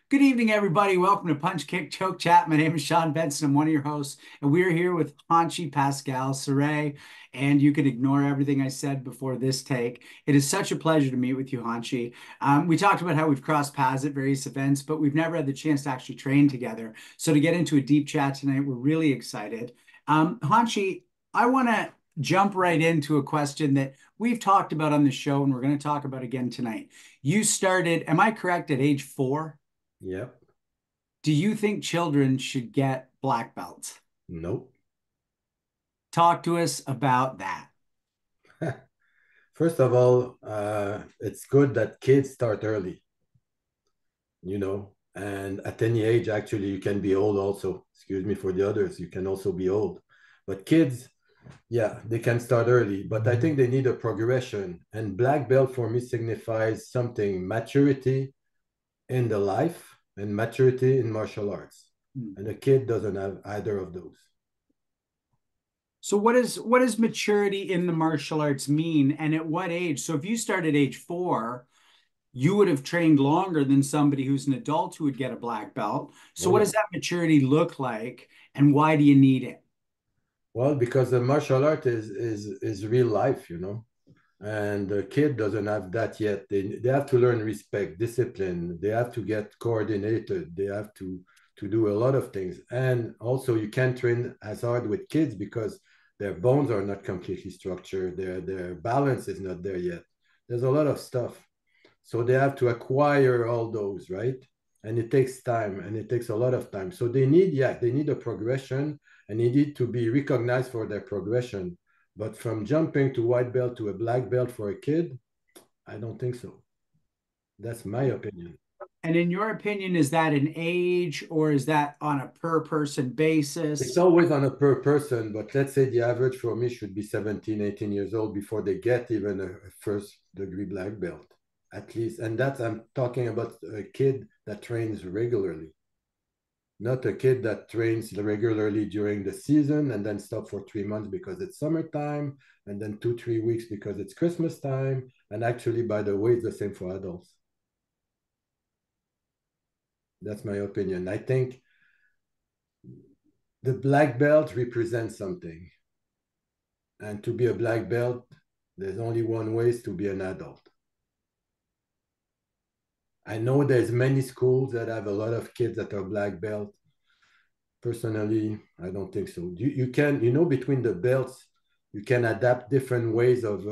Good evening, everybody. Welcome to Punch Kick Choke Chat. My name is Sean Benson. I'm one of your hosts, and we're here with Hanshi Pascal Saray. And you can ignore everything I said before this take. It is such a pleasure to meet with you, Hanshi. We talked about how we've crossed paths at various events, but we've never had the chance to actually train together. So to get into a deep chat tonight, we're really excited. Hanshi, I want to jump right into a question that we've talked about on the show, and we're going to talk about again tonight. You started, am I correct, at age 4? Yep. Do you think children should get black belts? Nope. Talk to us about that. First of all, it's good that kids start early, and at any age, actually, you can be old also. Excuse me for the others, you can also be old. But kids, yeah, they can start early, but I think they need a progression. And black belt for me signifies something maturity in the life and maturity in martial arts. Hmm. And a kid doesn't have either of those. So what does maturity in the martial arts mean, and at what age? So if you start at age 4, you would have trained longer than somebody who's an adult who would get a black belt. So Oh, what yeah. does that maturity look like, and why do you need it? Well, because the martial art is real life. And the kid doesn't have that yet. They have to learn respect, discipline. They have to get coordinated. They have to do a lot of things. And also, you can't train as hard with kids because their bones are not completely structured. Their balance is not there yet. There's a lot of stuff. So they have to acquire all those, right? And it takes time, and it takes a lot of time. So they need a progression, and they need to be recognized for their progression. But from jumping to white belt to a black belt for a kid, I don't think so. That's my opinion. And in your opinion, is that an age or is that on a per person It's basis? always on a per person, but let's say the average for me should be 17, 18 years old before they get even a first degree black belt, at least. And that's, I'm talking about a kid that trains regularly, not a kid that trains regularly during the season and then stop for 3 months because it's summertime, and then 2, 3 weeks because it's Christmas time. And actually, by the way, it's the same for adults. That's my opinion. I think the black belt represents something. And to be a black belt, there's only one way is to be an adult. I know there's many schools that have a lot of kids that are black belt. Personally, I don't think so. You can, between the belts, you can adapt different ways of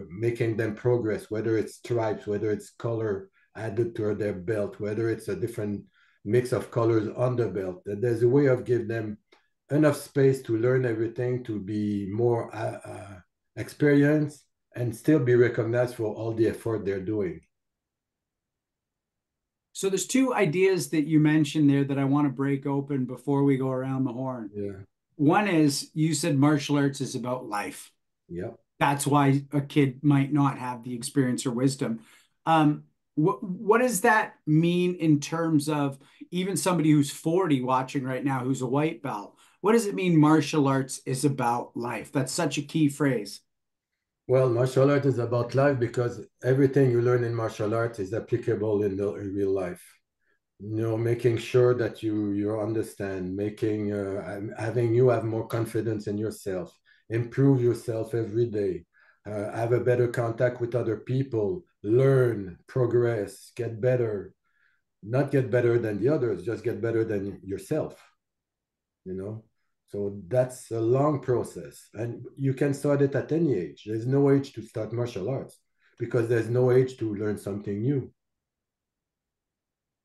making them progress, whether it's stripes, whether it's color added to their belt, whether it's a different mix of colors on the belt. And there's a way of giving them enough space to learn everything, to be more experienced, and still be recognized for all the effort they're doing. So there's two ideas that you mentioned there that I want to break open before we go around the horn. Yeah. One is you said martial arts is about life. Yep. That's why a kid might not have the experience or wisdom. What does that mean in terms of even somebody who's 40 watching right now, who's a white belt? What does it mean martial arts is about life? That's such a key phrase. Well, martial art is about life because everything you learn in martial arts is applicable in the in real life. Making sure that you understand, making having you have more confidence in yourself, improve yourself every day, have a better contact with other people, learn, progress, get better, not get better than the others, just get better than yourself, you know. So that's a long process, and you can start it at any age. There's no age to start martial arts because there's no age to learn something new.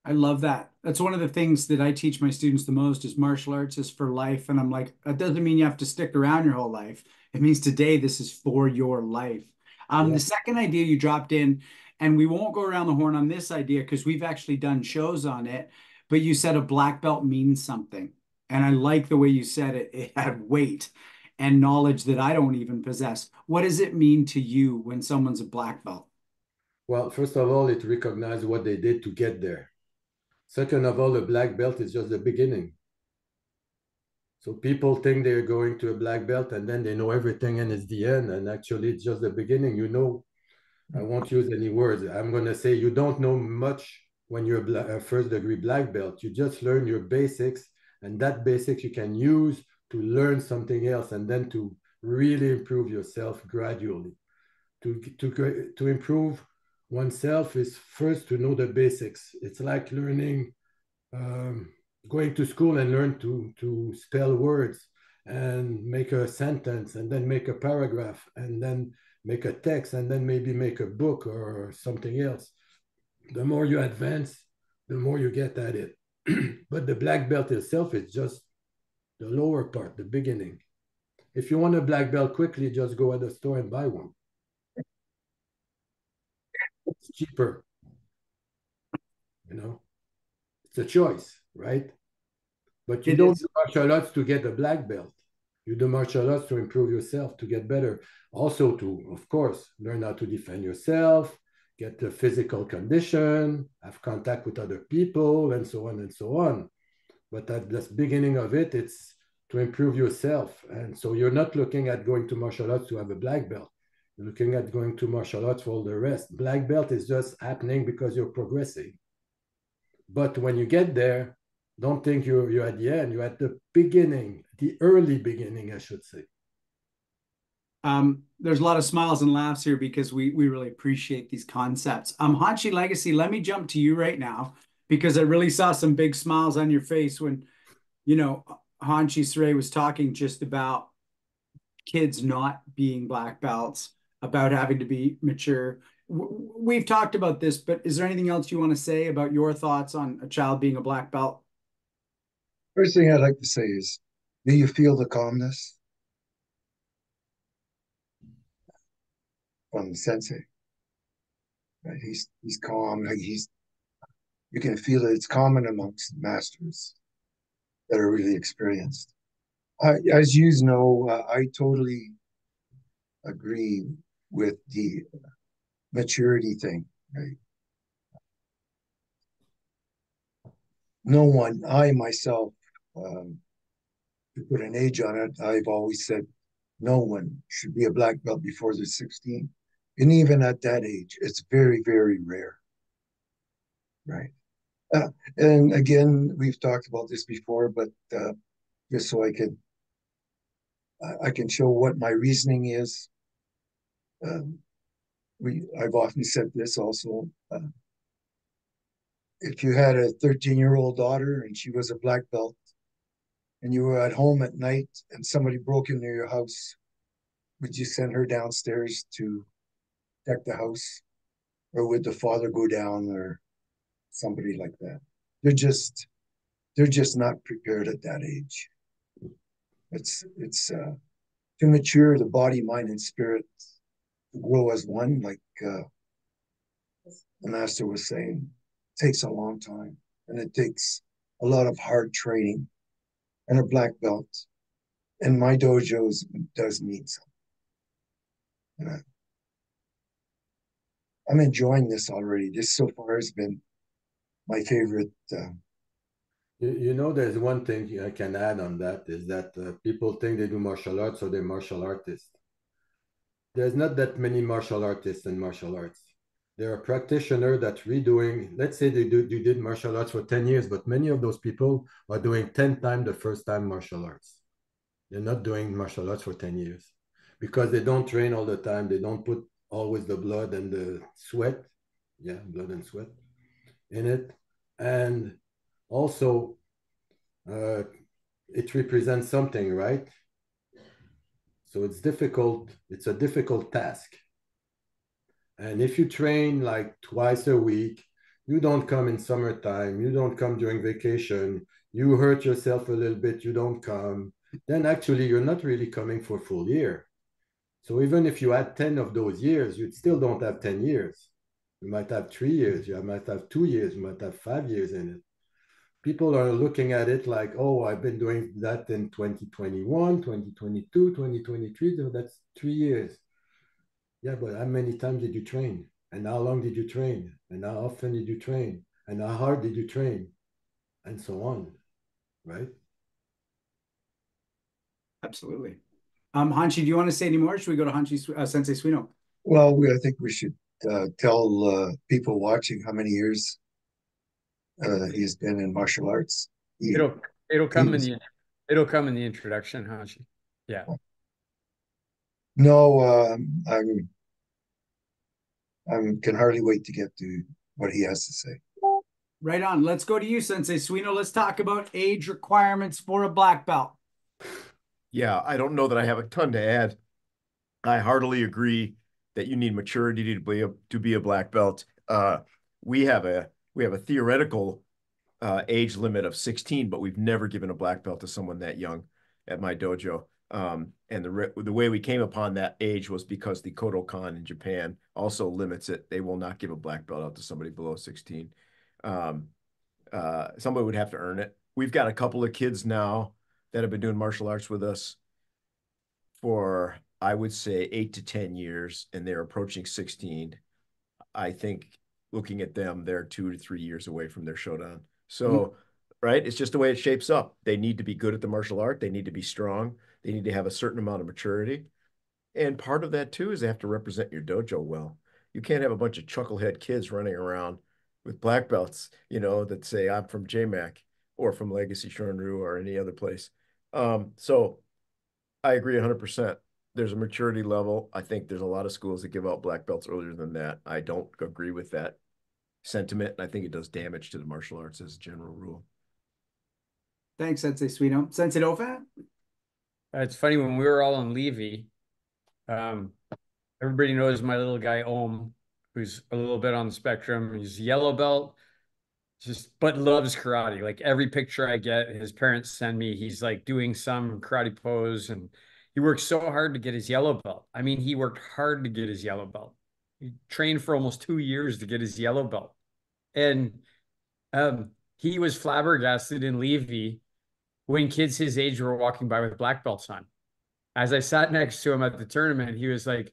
I love that. That's one of the things that I teach my students the most is martial arts is for life. And I'm like, that doesn't mean you have to stick around your whole life. It means today this is for your life. Yeah. The second idea you dropped in, and we won't go around the horn on this idea because we've actually done shows on it, but you said a black belt means something. And I like the way you said it. It had weight and knowledge that I don't even possess. What does it mean to you when someone's a black belt? Well, first of all, it recognizes what they did to get there. Second of all, a black belt is just the beginning. So people think they're going to a black belt and then they know everything and it's the end. And actually, it's just the beginning. I won't use any words. I'm going to say you don't know much when you're a first degree black belt. You just learn your basics, and that basics you can use to learn something else, and then to really improve yourself gradually. To improve oneself is first to know the basics. It's like learning, um, going to school and learn to spell words and make a sentence and then make a paragraph and then make a text and then maybe make a book or something else. The more you advance, the more you get at it. But the black belt itself is just the lower part, the beginning. If you want a black belt quickly, just go at the store and buy one. It's cheaper, you know. It's a choice, right? But you It don't is. do martial arts to get a black belt. You do martial arts to improve yourself, to get better. Also to, of course, learn how to defend yourself, get the physical condition, have contact with other people, and so on and so on. But at the beginning of it, it's to improve yourself. And so you're not looking at going to martial arts to have a black belt. You're looking at going to martial arts for all the rest. Black belt is just happening because you're progressing. But when you get there, don't think you're at the end. You're at the beginning, the early beginning, I should say. There's a lot of smiles and laughs here because we really appreciate these concepts. Hanshi Legacy, let me jump to you right now because I really saw some big smiles on your face when, you know, Hanshi Saray was talking just about kids not being black belts, about having to be mature. We've talked about this, but is there anything else you want to say about your thoughts on a child being a black belt? First thing I'd like to say is, do you feel the calmness from the sensei? Right? He's calm. Like you can feel it. It's common amongst masters that are really experienced. As you know, I totally agree with the maturity thing. Right? No one, I myself, to put an age on it, I've always said no one should be a black belt before they're 16. And even at that age, it's very, very rare. Right. And again, we've talked about this before, but just so I can show what my reasoning is. Um, I've often said this also. If you had a 13-year-old daughter and she was a black belt, and you were at home at night and somebody broke into your house, would you send her downstairs to deck the house, or would the father go down, or somebody like that? They're just not prepared at that age. It's to mature the body, mind, and spirit to grow as one, like the master was saying, takes a long time, and it takes a lot of hard training. And a black belt in my dojos does mean something. And I'm enjoying this already. This so far has been my favorite. You know, there's one thing I can add on that is that people think they do martial arts, so they're martial artists. There's not that many martial artists in martial arts. There are practitioners that redoing, let's say you did martial arts for 10 years, but many of those people are doing 10 times the first time martial arts. They're not doing martial arts for 10 years because they don't train all the time. They don't put always the blood and the sweat. Yeah, blood and sweat in it. And also, it represents something, right? So it's difficult. It's a difficult task. And if you train like twice a week, you don't come in summertime, you don't come during vacation, you hurt yourself a little bit, you don't come, then actually you're not really coming for a full year. So even if you had 10 of those years, you still don't have 10 years. You might have 3 years, you might have 2 years, you might have 5 years in it. People are looking at it like, oh, I've been doing that in 2021, 2022, 2023, so that's 3 years. Yeah, but how many times did you train? And how long did you train? And how often did you train? And how hard did you train? And so on, right? Absolutely. Hanshi, do you want to say any more? Should we go to Hanshi Sensei Suino? Well, I think we should tell people watching how many years he's been in martial arts. It'll He come in was, the introduction, Hanshi. Yeah. no, I can hardly wait to get to what he has to say. Right on. Let's go to you, Sensei Suino. Let's talk about age requirements for a black belt. Yeah, I don't know that I have a ton to add. I heartily agree that you need maturity to be a black belt. We have a theoretical age limit of 16, but we've never given a black belt to someone that young at my dojo. And the way we came upon that age was because the Kodokan in Japan also limits it. They will not give a black belt out to somebody below 16. Somebody would have to earn it. We've got a couple of kids now that have been doing martial arts with us for, I would say, 8 to 10 years, and they're approaching 16. I think looking at them, they're 2 to 3 years away from their Shodan. So, right, it's just the way it shapes up. They need to be good at the martial art. They need to be strong. They need to have a certain amount of maturity. And part of that, too, is they have to represent your dojo well. You can't have a bunch of chucklehead kids running around with black belts, that say, I'm from JMAC or from Legacy Shornru or any other place. So I agree 100%. There's a maturity level. I think there's a lot of schools that give out black belts earlier than that. I don't agree with that sentiment, and I think it does damage to the martial arts as a general rule. Thanks, Sensei Suino. Sensei Dofan? It's funny, when we were all in Levy, everybody knows my little guy Ohm, who's a little bit on the spectrum. He's yellow belt, but loves karate. Like every picture I get, his parents send me, he's like doing some karate pose, and he worked so hard to get his yellow belt. I mean, he worked hard to get his yellow belt. He trained for almost 2 years to get his yellow belt. And he was flabbergasted in Levy when kids his age were walking by with black belts on. As I sat next to him at the tournament, he was like,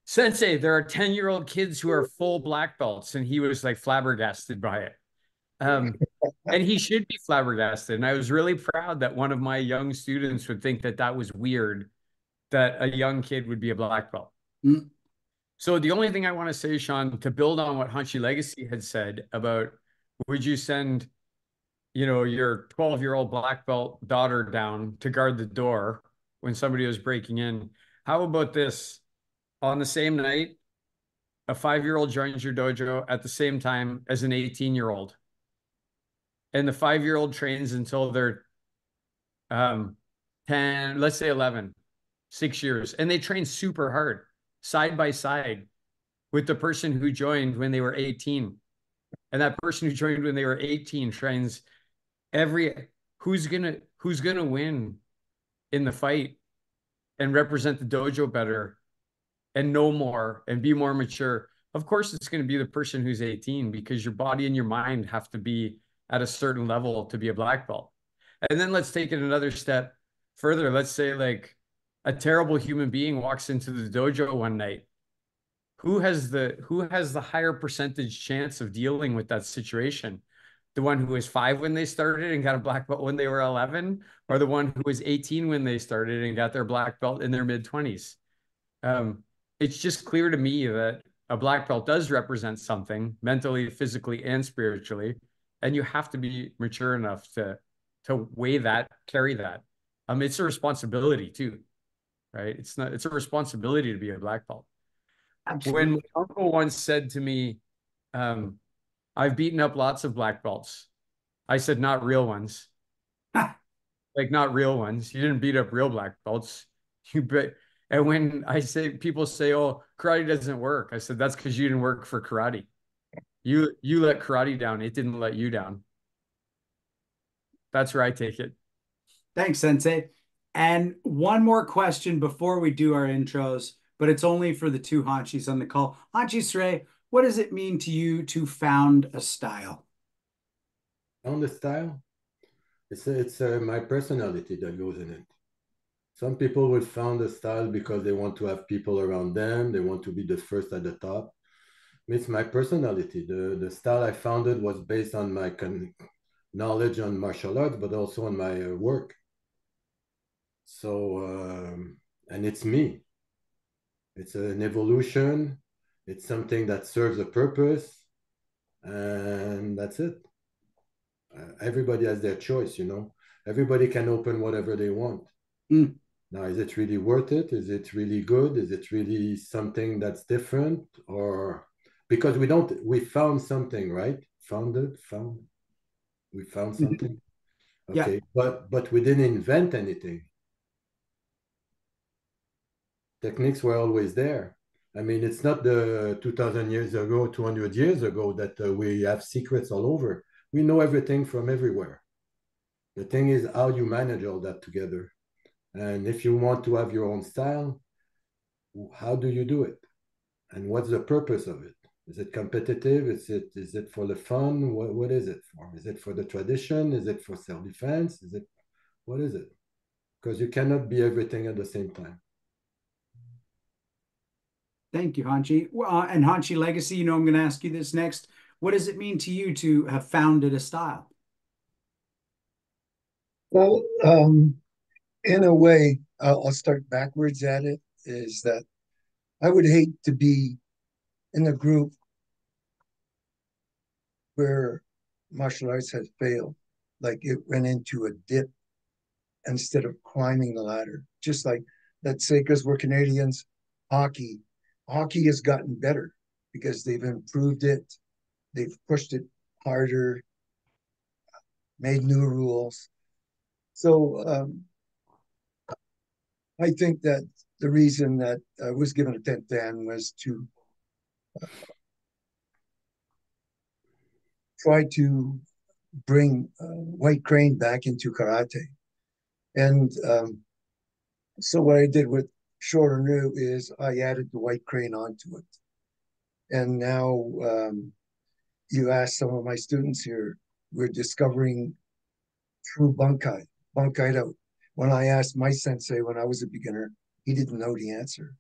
Sensei, there are 10-year-old kids who are full black belts. And he was like flabbergasted by it. And he should be flabbergasted. And I was really proud that one of my young students would think that that was weird, that a young kid would be a black belt. Mm. So the only thing I want to say, Sean, to build on what Hanshi Legacy had said about, would you send, your 12-year-old black belt daughter down to guard the door when somebody was breaking in? How about this? On the same night, a 5-year-old joins your dojo at the same time as an 18-year-old. And the 5-year-old trains until they're 10, let's say 11, 6 years. And they train super hard, side by side with the person who joined when they were 18. And that person who joined when they were 18 trains who's gonna win in the fight and represent the dojo better and know more and be more mature. Of course, it's going to be the person who's 18, because your body and your mind have to be at a certain level to be a black belt. And then let's take it another step further. Let's say like a terrible human being walks into the dojo one night. Who has the higher percentage chance of dealing with that situation? The one who was 5 when they started and got a black belt when they were 11, or the one who was 18 when they started and got their black belt in their mid-20s? It's just clear to me that a black belt does represent something mentally, physically, and spiritually, and you have to be mature enough to weigh that, carry that. It's a responsibility too, right? It's a responsibility to be a black belt. Absolutely. When my uncle once said to me, I've beaten up lots of black belts, I said, not real ones. Like, not real ones. You didn't beat up real black belts. And when people say, oh, karate doesn't work, I said, that's because you didn't work for karate. You let karate down. It didn't let you down. That's where I take it. Thanks, Sensei. And one more question before we do our intros, but it's only for the two Hanshis on the call. Hanshi Srey, what does it mean to you to found a style? Found a style? It's my personality that goes in it. Some people will found a style because they want to have people around them. They want to be the first at the top. It's my personality. The style I founded was based on my knowledge on martial arts, but also on my work. So, and it's me. It's an evolution. It's something that serves a purpose. And that's it. everybody has their choice, you know. Everybody can open whatever they want. Mm. Now, is it really worth it? Is it really good? Is it really something that's different? Or because we found something, right? We found something. Yeah. Okay, but we didn't invent anything. Techniques were always there. I mean, it's not the 2000 years ago, 200 years ago that we have secrets all over. We know everything from everywhere. The thing is how you manage all that together. And if you want to have your own style, how do you do it? And what's the purpose of it? Is it competitive? Is it for the fun? What is it for? Is it for the tradition? Is it for self-defense? What is it? Because you cannot be everything at the same time. Thank you, Hanshi. And Hanshi Legacy, you know, I'm going to ask you this next. What does it mean to you to have founded a style? Well, in a way, I'll start backwards at it, is that I would hate to be in a group where martial arts had failed, like it went into a dip instead of climbing the ladder. Just like, let's say, because we're Canadians, hockey has gotten better because they've improved it, they've pushed it harder, made new rules. So I think that the reason that I was given a 10th Dan was to try to bring White Crane back into karate. And so what I did with Shorin-ryu is I added the White Crane onto it. And now you ask some of my students here, we're discovering true bunkai, bunkai out. When I asked my sensei when I was a beginner, he didn't know the answer.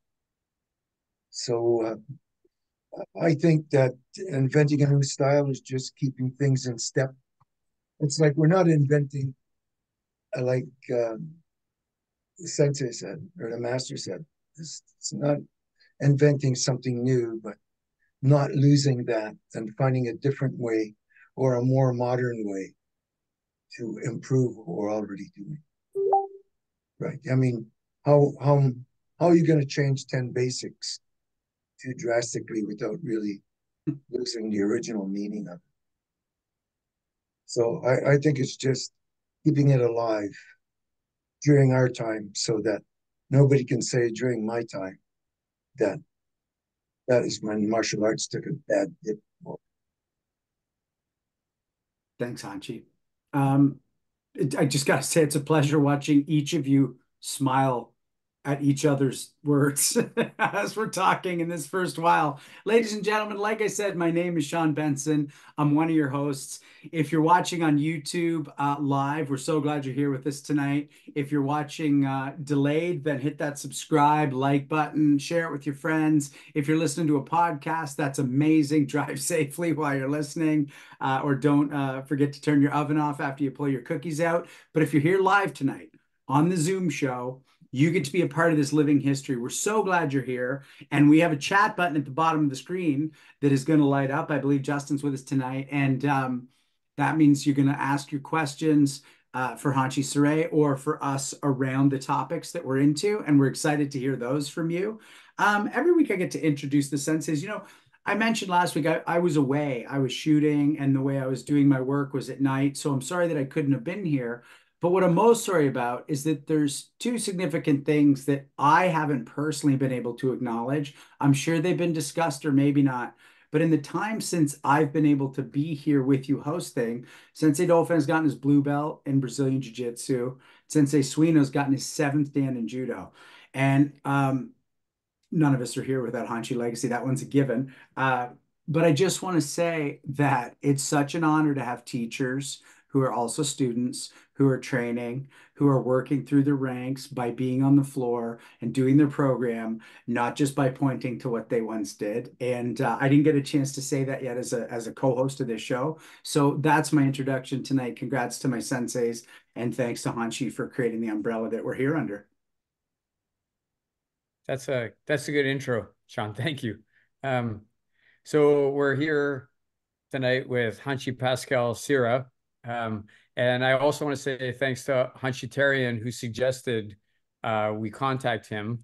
So I think that inventing a new style is just keeping things in step. It's like we're not inventing, like the sensei said, or the master said. It's not inventing something new, but not losing that and finding a different way or a more modern way to improve what we're already doing. Right. I mean, how are you going to change 10 basics too drastically without really losing the original meaning of it? So I think it's just keeping it alive during our time so that nobody can say during my time that that is when martial arts took a bad dip. Thanks, Hanshi. I just got to say, it's a pleasure watching each of you smile at each other's words as we're talking in this first while. Ladies and gentlemen, like I said, my name is Sean Benson. I'm one of your hosts. If you're watching on YouTube live, we're so glad you're here with us tonight. If you're watching delayed, then hit that subscribe, like button, share it with your friends. If you're listening to a podcast, that's amazing. Drive safely while you're listening, or don't forget to turn your oven off after you pull your cookies out. But if you're here live tonight on the Zoom show, you get to be a part of this living history. We're so glad you're here. And we have a chat button at the bottom of the screen that is going to light up. I believe Justin's with us tonight. And that means you're going to ask your questions for Hanshi Sarai or for us around the topics that we're into. And we're excited to hear those from you. Every week I get to introduce the senseis. You know, I mentioned last week I was away. I was shooting, and the way I was doing my work was at night. So I'm sorry that I couldn't have been here. But what I'm most sorry about is that there's two significant things that I haven't personally been able to acknowledge. I'm sure they've been discussed or maybe not. But in the time since I've been able to be here with you hosting, Sensei Dolphin has gotten his blue belt in Brazilian Jiu-Jitsu. Sensei Suino's gotten his 7th Dan in Judo. And none of us are here without Hanshi Legacy. That one's a given. But I just want to say that it's such an honor to have teachers who are also students, who are training, who are working through the ranks by being on the floor and doing their program, not just by pointing to what they once did. And I didn't get a chance to say that yet as a co-host of this show. So that's my introduction tonight. Congrats to my senseis, and thanks to Hanshi for creating the umbrella that we're here under. That's a good intro, Sean. Thank you. So we're here tonight with Hanshi Pascal Sira, And I also want to say thanks to Hanshitarian, who suggested we contact him.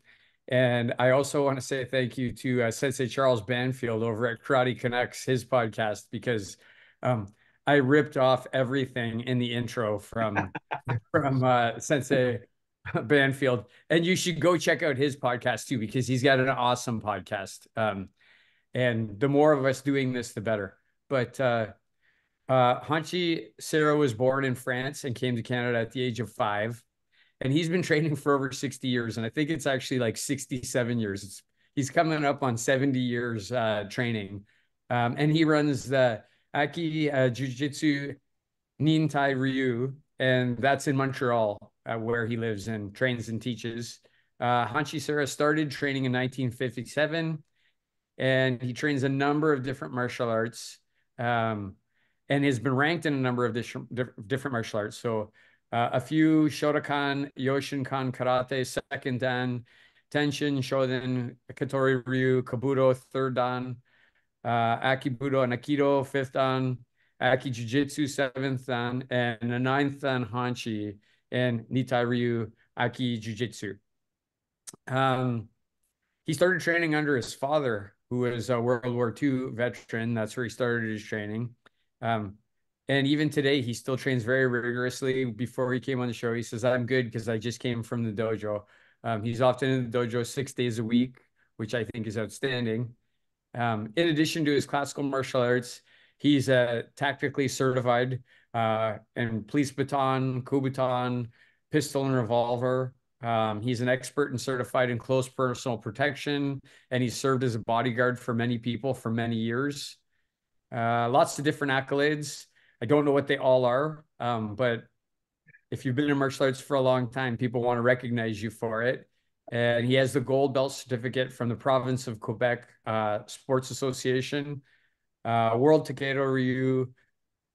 And I also want to say thank you to Sensei Charles Banfield over at Karate Connects, his podcast, because I ripped off everything in the intro from Sensei Banfield. And you should go check out his podcast too, because he's got an awesome podcast. And the more of us doing this, the better. But Hanshi Sera was born in France and came to Canada at the age of 5. And he's been training for over 60 years. And I think it's actually like 67 years. He's coming up on 70 years training. And he runs the Aki Jiu-Jitsu Nintai Ryu. And that's in Montreal, where he lives and trains and teaches. Hanshi Sera started training in 1957. And he trains a number of different martial arts. And has been ranked in a number of different martial arts. So a few Shotokan, Yoshinkan Karate, second dan, Tenshin, Shoden, Katori Ryu, Kabuto, third dan, Akibudo and Aikido, fifth dan, Aki Jiu-Jitsu, seventh dan, and a ninth dan Hanshi and Nitai Ryu, Aki Jiu-Jitsu. He started training under his father, who was a World War II veteran. That's where he started his training. And even today, he still trains very rigorously. Before he came on the show, he says, I'm good because I just came from the dojo. He's often in the dojo 6 days a week, which I think is outstanding. In addition to his classical martial arts, he's tactically certified in police baton, Kubutan, pistol and revolver. He's an expert and certified in close personal protection, and he's served as a bodyguard for many people for many years. Lots of different accolades. I don't know what they all are, but if you've been in martial arts for a long time, people want to recognize you for it. And he has the gold belt certificate from the province of Quebec Sports Association, World Taekwondo Ryu,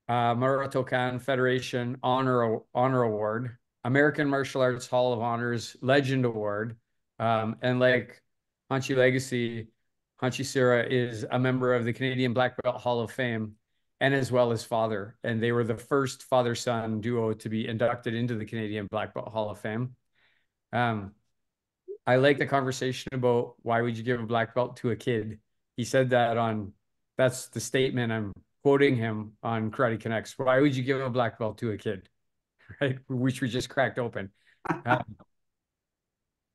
Maratokan Federation Honor Award, American Martial Arts Hall of Honors Legend Award, and like Hanshi Legacy, Hanshi Sera is a member of the Canadian Black Belt Hall of Fame, and as well as father. And they were the first father-son duo to be inducted into the Canadian Black Belt Hall of Fame. I like the conversation about why would you give a black belt to a kid? He said that that's the statement. I'm quoting him on Karate Connects. Why would you give a black belt to a kid? Right? Which we just cracked open.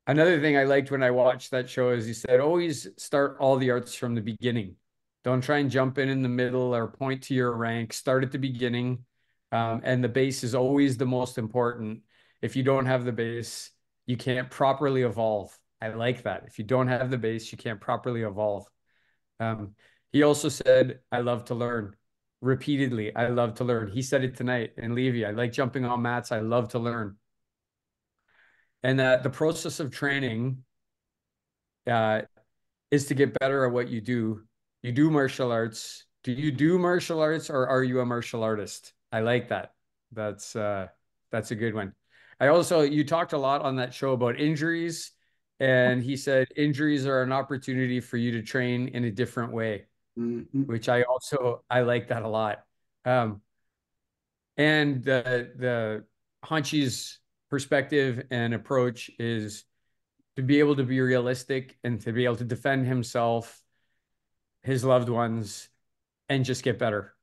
Another thing I liked when I watched that show is he said, always start all the arts from the beginning. Don't try and jump in the middle or point to your rank. Start at the beginning. And the base is always the most important. If you don't have the base, you can't properly evolve. I like that. If you don't have the base, you can't properly evolve. He also said, I love to learn. Repeatedly, I love to learn. He said it tonight in Levy. I like jumping on mats. I love to learn. And that the process of training is to get better at what you do. You do martial arts. Do you do martial arts or are you a martial artist? I like that. That's a good one. You talked a lot on that show about injuries, and he said injuries are an opportunity for you to train in a different way, which I like that a lot. And the Hanshi's perspective and approach is to be able to be realistic and to be able to defend himself, his loved ones, and just get better.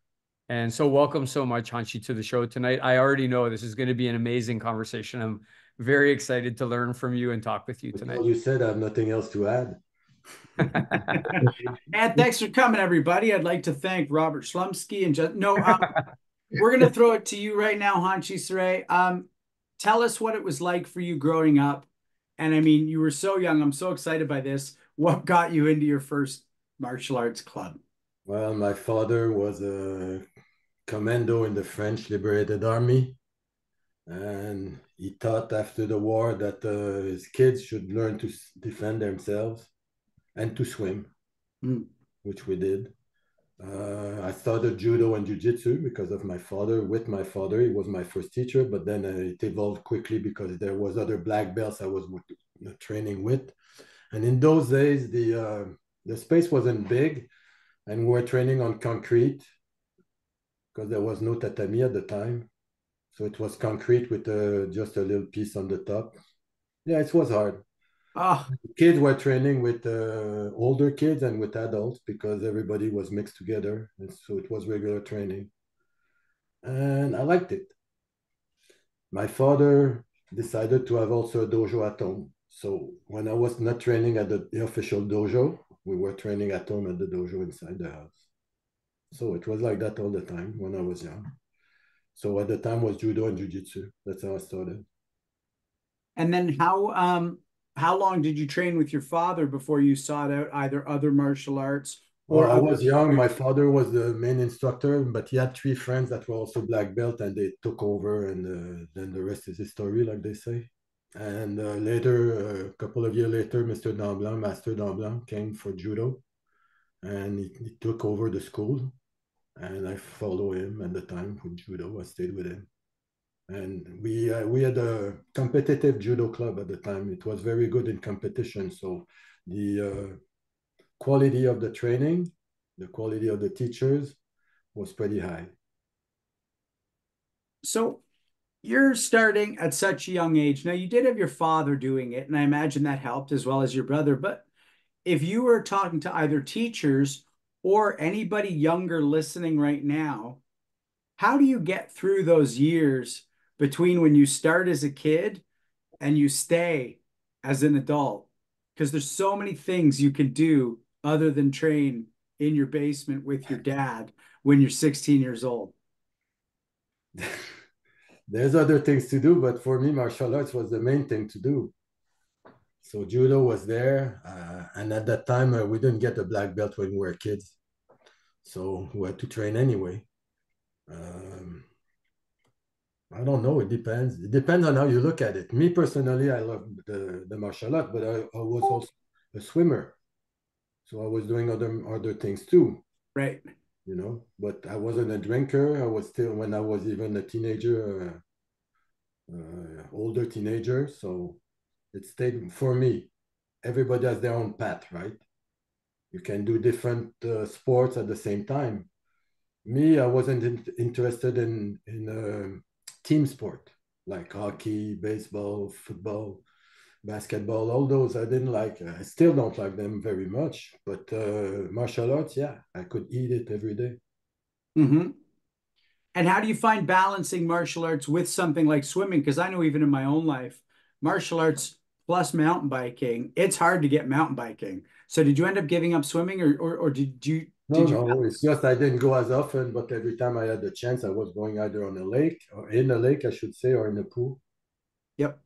And so welcome so much, Hanshi, to the show tonight. I already know this is going to be an amazing conversation. I'm very excited to learn from you and talk with you tonight. You said I have nothing else to add. And thanks for coming, everybody. I'd like to thank Robert Schlumsky and we're going to throw it to you right now, Hanshi Sera. Tell us what it was like for you growing up. And I mean, you were so young. I'm so excited by this. What got you into your first martial arts club? Well, my father was a commando in the French Liberated Army. And he thought after the war that his kids should learn to defend themselves and to swim, which we did. I started judo and jiu-jitsu because of my father. With my father, he was my first teacher, but then it evolved quickly because there was other black belts I was training with. And in those days, the space wasn't big, and we were training on concrete. because there was no tatami at the time. So it was concrete with just a little piece on the top. Yeah, it was hard. Oh, Kids were training with older kids and with adults because everybody was mixed together. And so it was regular training. And I liked it. My father decided to have also a dojo at home. So when I was not training at the official dojo, we were training at home at the dojo inside the house. So it was like that all the time when I was young. So at the time was judo and jiu-jitsu. That's how I started. and then how long did you train with your father before you sought out either other martial arts Well, or I other? was young. My father was the main instructor, but he had three friends that were also black belt, and they took over, and then the rest is history, like they say. And later, a couple of years later, Mr. Damblanc, Master Damblanc, came for judo, and he took over the school. And I followed him at the time with judo. I stayed with him, and we had a competitive judo club at the time. It was very good in competition, so the quality of the training, the quality of the teachers was pretty high. So you're starting at such a young age. Now, you did have your father doing it, and I imagine that helped as well as your brother. But if you were talking to either teachers or anybody younger listening right now, how do you get through those years between when you start as a kid and you stay as an adult? Because there's so many things you can do other than train in your basement with your dad when you're 16 years old. There's other things to do, but for me, martial arts was the main thing to do. So judo was there, and at that time we didn't get a black belt when we were kids, so we had to train anyway. Um, I don't know. It depends. It depends on how you look at it. Me personally, I love the martial art, but I was also a swimmer, so I was doing other things too. Right. You know, but I wasn't a drinker. I was still when I was even a teenager, older teenager. So it stayed for me. Everybody has their own path, right? You can do different sports at the same time. Me, I wasn't interested in team sport like hockey, baseball, football, basketball. All those I didn't like. I still don't like them very much. But martial arts, yeah, I could eat it every day. Mm-hmm. And how do you find balancing martial arts with something like swimming? Because I know even in my own life, martial arts plus mountain biking, it's hard to get mountain biking. So did you end up giving up swimming or No, did you no, it's just I didn't go as often, but every time I had the chance, I was going either on a lake or in a lake, I should say, or in a pool. Yep.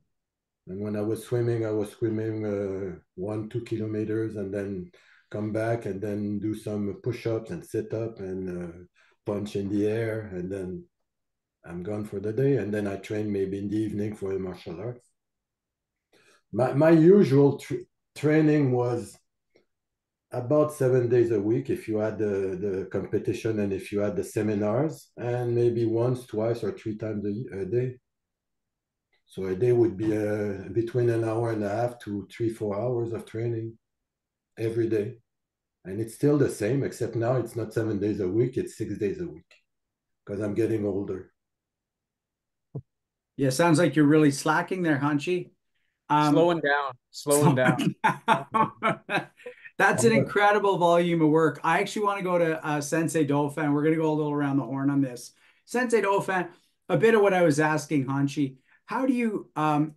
And when I was swimming 1, 2 kilometers and then come back and then do some push-ups and sit up and punch in the air. And then I'm gone for the day. And then I train maybe in the evening for the martial arts. My usual training was about 7 days a week if you had the competition and if you had the seminars, and maybe once, twice, or three times a day. So a day would be between an hour and a half to 3, 4 hours of training every day. And it's still the same, except now it's not 7 days a week, it's 6 days a week because I'm getting older. Yeah, sounds like you're really slacking there, Hanshi. Slowing down, slowing down. That's an incredible volume of work. I actually want to go to Sensei Dauphin. We're going to go a little around the horn on this. Sensei Dauphin, a bit of what I was asking, Hanshi. How do you,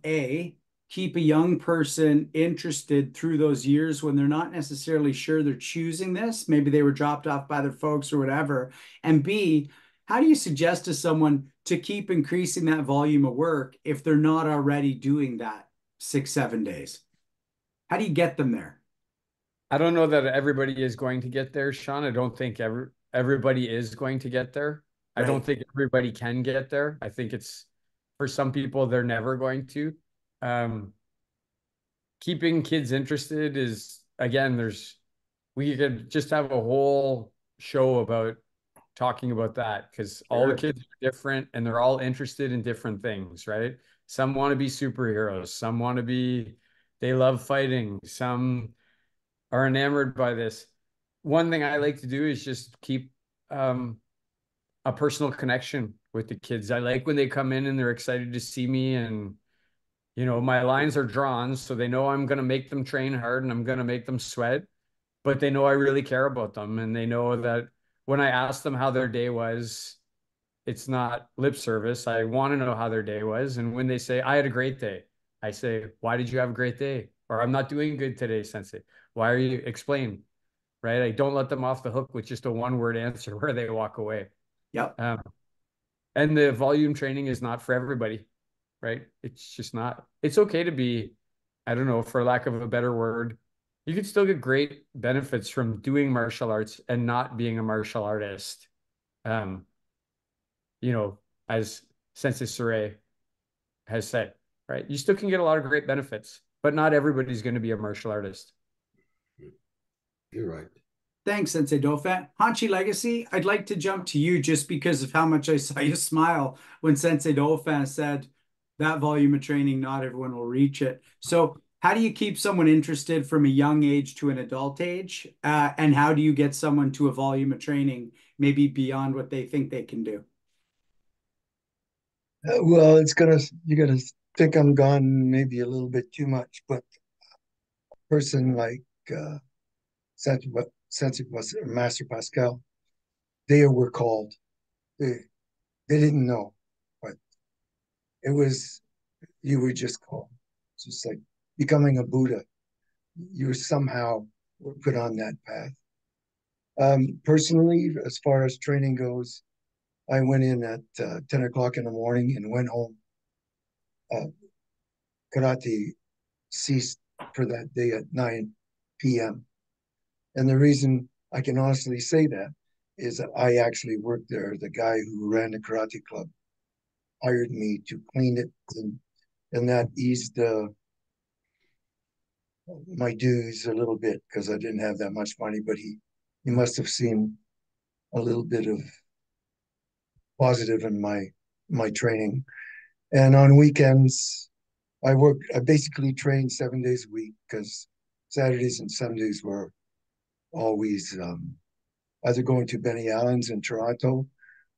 A, keep a young person interested through those years when they're not necessarily sure they're choosing this? Maybe they were dropped off by their folks or whatever. And B, how do you suggest to someone to keep increasing that volume of work if they're not already doing that 6, 7 days? How do you get them there? I don't know that everybody is going to get there, Sean. I don't think everybody is going to get there. I don't Right. think everybody can get there. I think it's for some people they're never going to. Um, Keeping kids interested is again, we could just have a whole show about talking about that because all the Sure. kids are different and they're all interested in different things, right? Some want to be superheroes, some want to be, they love fighting, some are enamored by this. One thing I like to do is just keep a personal connection with the kids. I like when they come in and they're excited to see me, and my lines are drawn, so they know I'm going to make them train hard and I'm going to make them sweat, but they know I really care about them, and they know that when I ask them how their day was, it's not lip service. I want to know how their day was. And when they say, I had a great day, I say, why did you have a great day? Or I'm not doing good today, Sensei. Why are you explain? Right? I don't let them off the hook with just a one-word answer where they walk away. Yep. And the volume training is not for everybody, right? It's just not. It's okay to be, I don't know, for lack of a better word, you can still get great benefits from doing martial arts and not being a martial artist. As Sensei Sure has said, right? You still can get a lot of great benefits, but not everybody's going to be a martial artist. You're right. Thanks, Sensei Dauphin. Hanshi Legacy, I'd like to jump to you just because of how much I saw you smile when Sensei Dauphin said that volume of training, not everyone will reach it. So how do you keep someone interested from a young age to an adult age? And how do you get someone to a volume of training maybe beyond what they think they can do? Well, you're gonna think I'm gone maybe a little bit too much, but a person like Master Pascal, they were called. They didn't know, but it was you were just called. It's just like becoming a Buddha. You somehow were put on that path. Personally, as far as training goes, I went in at 10 o'clock in the morning and went home. Karate ceased for that day at 9 p.m. And the reason I can honestly say that is that I actually worked there. The guy who ran the karate club hired me to clean it, and that eased my dues a little bit because I didn't have that much money. But he must have seen a little bit of positive in my training. And on weekends, I basically trained 7 days a week because Saturdays and Sundays were always either going to Benny Allen's in Toronto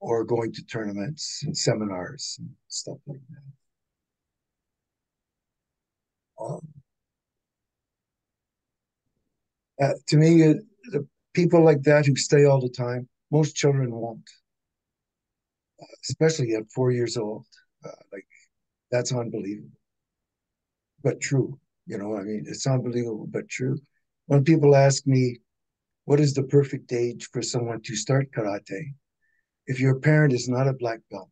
or going to tournaments and seminars and stuff like that. To me, the people like that who stay all the time, most children won't, especially at 4 years old. Like that's unbelievable, but true. I mean, it's unbelievable, but true. When people ask me, what is the perfect age for someone to start karate? If your parent is not a black belt,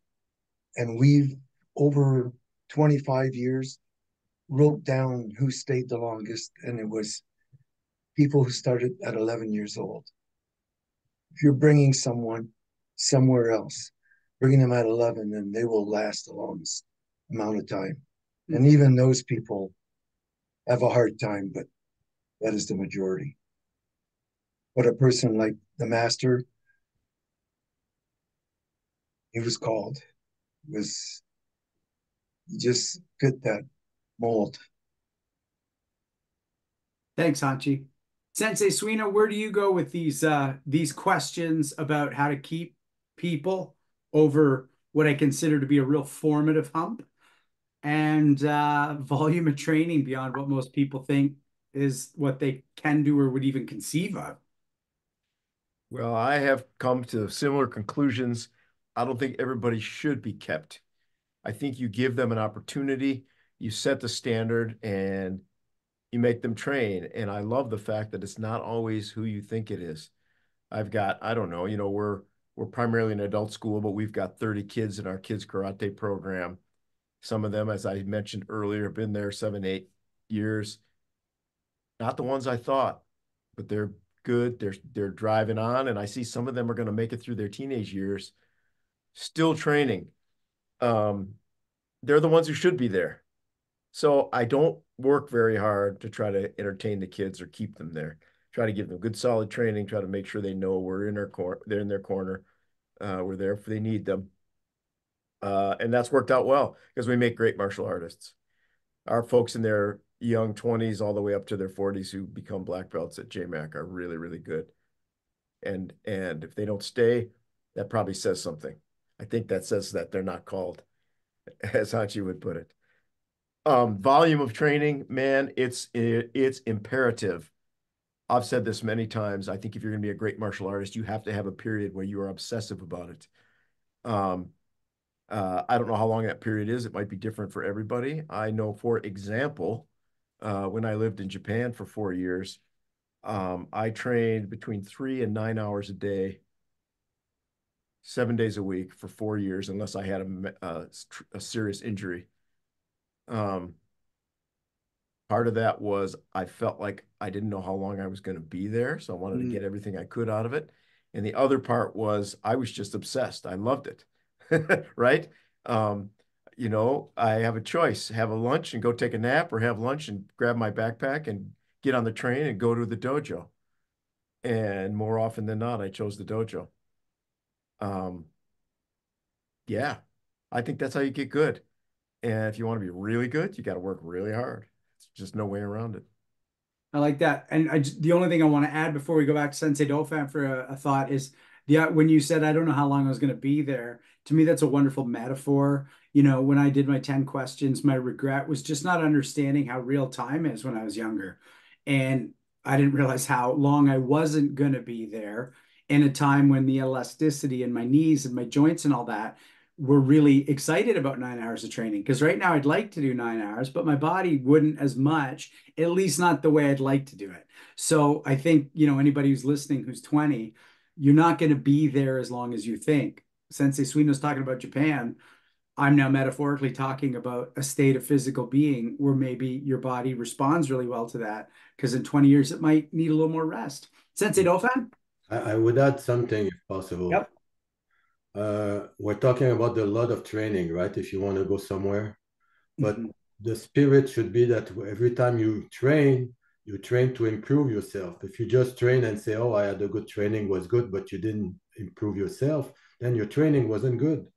and we've over 25 years wrote down who stayed the longest, and it was people who started at 11 years old. If you're bringing someone somewhere else, bringing them at 11, then they will last the longest amount of time. And even those people have a hard time, but that is the majority. But a person like the master, he was called, he just fit that mold. Thanks, Hanshi. Sensei Suino, where do you go with these questions about how to keep people over what I consider to be a real formative hump and volume of training beyond what most people think is what they can do or would even conceive of? Well, I have come to similar conclusions. I don't think everybody should be kept. I think you give them an opportunity, you set the standard, and you make them train. And I love the fact that it's not always who you think it is. I've got, I don't know, we're primarily an adult school, but we've got 30 kids in our kids karate program. Some of them, as I mentioned earlier, have been there 7, 8 years. Not the ones I thought, but they're good. They're driving on, and I see some of them are going to make it through their teenage years, still training. They're the ones who should be there. So I don't work very hard to try to entertain the kids or keep them there. Try to give them good, solid training. Try to make sure they know we're in their corner. They're in their corner. We're there if they need them. And that's worked out well because we make great martial artists. Our folks in their young 20s all the way up to their 40s who become black belts at JMAC are really, really good. And if they don't stay, That probably says something. I think that says that they're not called, as Hanshi would put it. Volume of training, man, it's imperative. I've said this many times. I think if you're going to be a great martial artist, you have to have a period where you are obsessive about it. I don't know how long that period is. It might be different for everybody. I know, for example, when I lived in Japan for 4 years, I trained between 3 and 9 hours a day, 7 days a week for 4 years, unless I had a serious injury. Part of that was I felt like I didn't know how long I was going to be there, so I wanted to get everything I could out of it. And the other part was I was just obsessed. I loved it, right? You know, I have a choice: have a lunch and go take a nap, or have lunch and grab my backpack and get on the train and go to the dojo. And more often than not, I chose the dojo. Yeah, I think that's how you get good. And if you want to be really good, you got to work really hard. It's just no way around it. I like that. And the only thing I want to add before we go back to Sensei Dauphin for a thought is, when you said, I don't know how long I was going to be there, to me, that's a wonderful metaphor. You know, when I did my 10 questions, my regret was just not understanding how real time is when I was younger. And I didn't realize how long I wasn't going to be there in a time when the elasticity in my knees and my joints and all that were really excited about 9 hours of training. Because right now I'd like to do 9 hours, but my body wouldn't as much, at least not the way I'd like to do it. So I think, anybody who's listening who's 20, you're not going to be there as long as you think. Sensei Suino's talking about Japan. I'm now metaphorically talking about a state of physical being where maybe your body responds really well to that, because in 20 years it might need a little more rest. Sensei Dauphin? I would add something if possible. Yep. We're talking about a lot of training, right? If you want to go somewhere, but the spirit should be that every time you train to improve yourself. If you just train and say, oh, I had a good training, was good, but you didn't improve yourself, then your training wasn't good.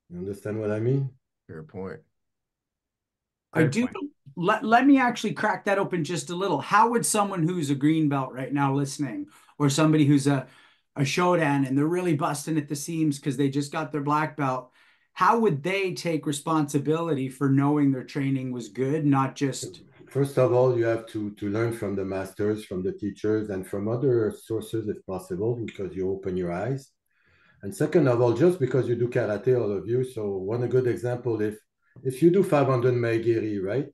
You understand what I mean? Fair point. I do. Let me actually crack that open just a little. How would someone who's a green belt right now listening, or somebody who's a Shodan and they're really busting at the seams because they just got their black belt, how would they take responsibility for knowing their training was good, not just... First of all, you have to learn from the masters, from the teachers, and from other sources if possible, because you open your eyes. And second of all, just because you do karate, all of you, so one good example, if you do 500 Maegiri, right?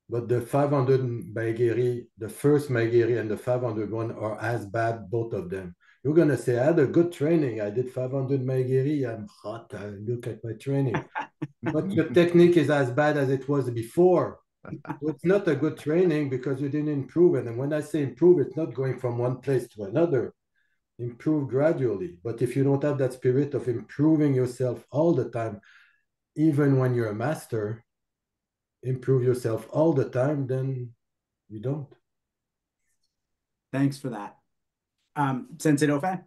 But the 500 Maegiri, the first Maegiri and the 501 are as bad, both of them. You're going to say, I had a good training. I did 500 Maegiri. I'm hot. I look at my training. But your technique is as bad as it was before. So it's not a good training because you didn't improve it. And when I say improve, it's not going from one place to another. Improve gradually. But if you don't have that spirit of improving yourself all the time, even when you're a master, improve yourself all the time, then you don't. Thanks for that. Sensei Dauphin?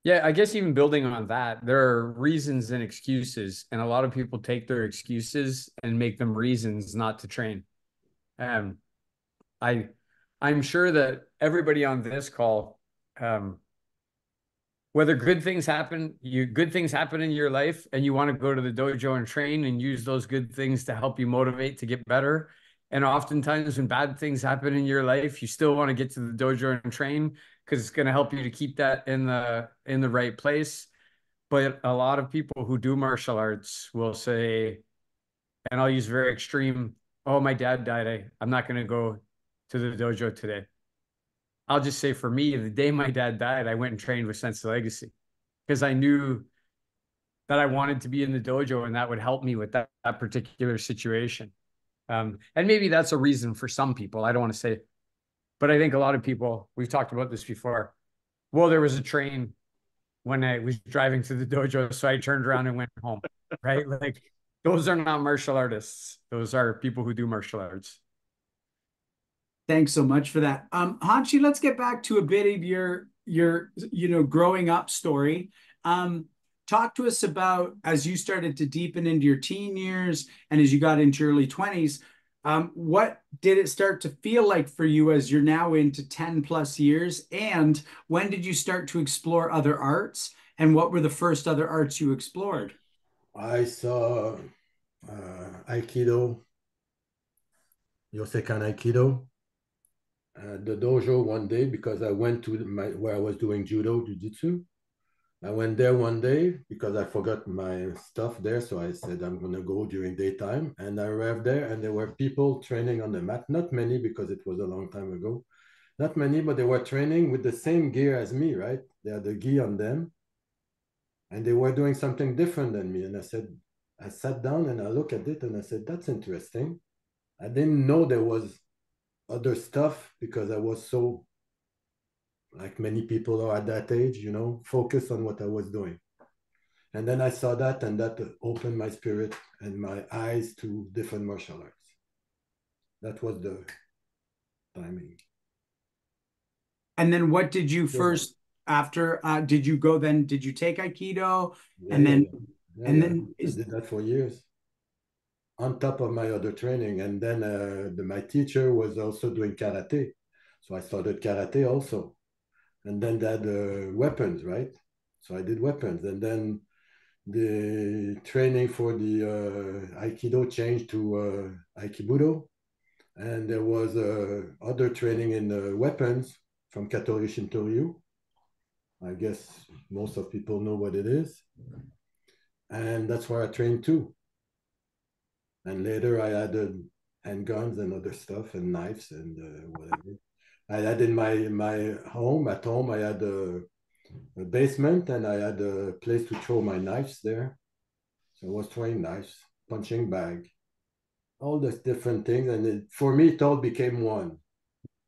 Yeah, I guess even building on that, there are reasons and excuses, and a lot of people take their excuses and make them reasons not to train. I'm sure that everybody on this call, whether good things happen in your life and you want to go to the dojo and train and use those good things to help you motivate to get better. And oftentimes when bad things happen in your life, you still want to get to the dojo and train because it's going to help you to keep that in the right place. But a lot of people who do martial arts will say, and I'll use very extreme, oh, my dad died. I'm not going to go to the dojo today. I'll just say, for me, the day my dad died, I went and trained with Sensei Legacy because I knew that I wanted to be in the dojo and that would help me with that particular situation. And maybe that's a reason for some people. I don't want to say, but I think a lot of people, we've talked about this before. Well, there was a train when I was driving to the dojo, so I turned around and went home, right? Like, those are not martial artists. Those are people who do martial arts. Thanks so much for that. Hanshi, let's get back to a bit of your growing up story. Talk to us about, as you started to deepen into your teen years and as you got into your early 20s, What did it start to feel like for you as you're now into 10 plus years? And when did you start to explore other arts? And what were the first other arts you explored? I saw Aikido, Yosekan Aikido, the dojo one day because I went to where I was doing judo, jiu-jitsu. I went there one day because I forgot my stuff there. So I said, I'm going to go during daytime. And I arrived there and there were people training on the mat. Not many because it was a long time ago. Not many, but they were training with the same gear as me, right? They had the gi on them. And they were doing something different than me. And I sat down and I looked at it and I said, that's interesting. I didn't know there was other stuff because I was so, like many people are at that age, focused on what I was doing. And then I saw that, and that opened my spirit and my eyes to different martial arts. That was the timing. And then what did you first after did you go then did you take Aikido Yeah, and then yeah, and yeah. then I did that for years on top of my other training. And then my teacher was also doing karate. So I started karate also. And then they had weapons, right? So I did weapons. And then the training for the Aikido changed to Aikibudo. And there was other training in weapons from Katori Shintoryu. I guess most of people know what it is. And that's where I trained too. And later I added handguns and other stuff and knives and whatever. I had in my home, at home, I had a basement and I had a place to throw my knives there. So I was throwing knives, punching bag, all these different things. And for me, it all became one.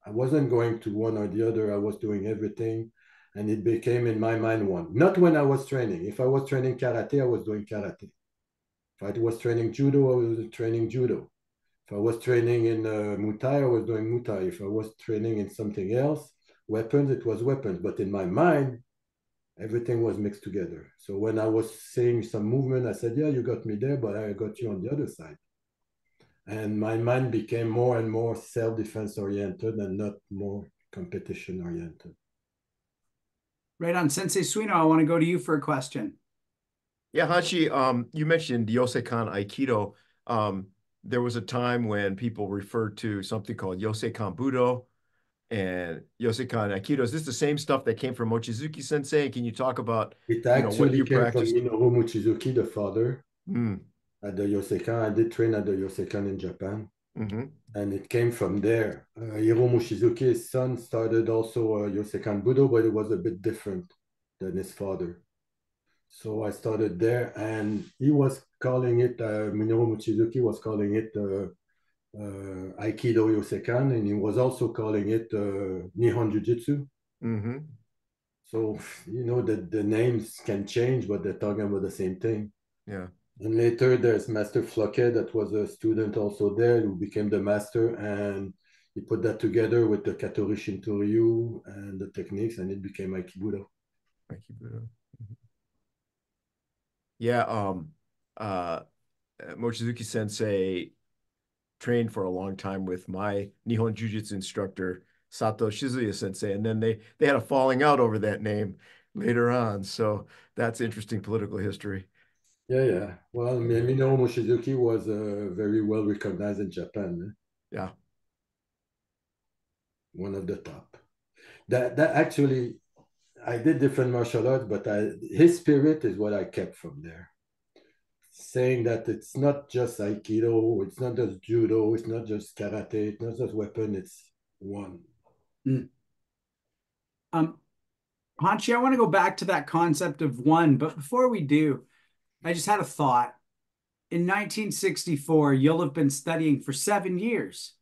I wasn't going to one or the other. I was doing everything. And it became in my mind one. Not when I was training. If I was training karate, I was doing karate. If I was training judo, I was training judo. If I was training in Muay Thai, I was doing Muay Thai. If I was training in something else, weapons, it was weapons. But in my mind, everything was mixed together. So when I was seeing some movement, I said, yeah, you got me there, but I got you on the other side. And my mind became more and more self-defense oriented and not more competition oriented. right on. Sensei Suino, I want to go to you for a question. Yeah, Hachi, you mentioned Yosekan Aikido. There was a time when people referred to something called Yosekan Budo and Yosekan Aikido. Is this the same stuff that came from Mochizuki Sensei? Can you talk about, It what actually you came from practiced? Minoru Mochizuki, the father, Mm. at the Yosekan. I did train at the Yosekan in Japan. Mm-hmm. And it came from there. Hiro Mochizuki, his son, started also Yosekan Budo, but it was a bit different than his father. So I started there, and he was calling it, Minoru Mochizuki was calling it Aikido Yosekan, and he was also calling it Nihon Jiu-Jitsu. Mm-hmm. So, the names can change, but they're talking about the same thing. Yeah. And later there's Master Floquet that was a student also there who became the master, and he put that together with the Katori Shintoryu and the techniques, and it became Aikibudo. Aikibudo. Yeah. Mochizuki Sensei trained for a long time with my Nihon Jiu-Jitsu instructor, Sato Shizuya Sensei, and then they had a falling out over that name later on. So that's interesting political history. Yeah, yeah. Well, Minoru Mochizuki was very well recognized in Japan. Yeah. One of the top. That actually, I did different martial arts, but his spirit is what I kept from there. Saying that it's not just Aikido, it's not just judo, it's not just karate, it's not just weapon, it's one. Hanshi, I want to go back to that concept of one, but before we do, I just had a thought. In 1964, you'll have been studying for 7 years,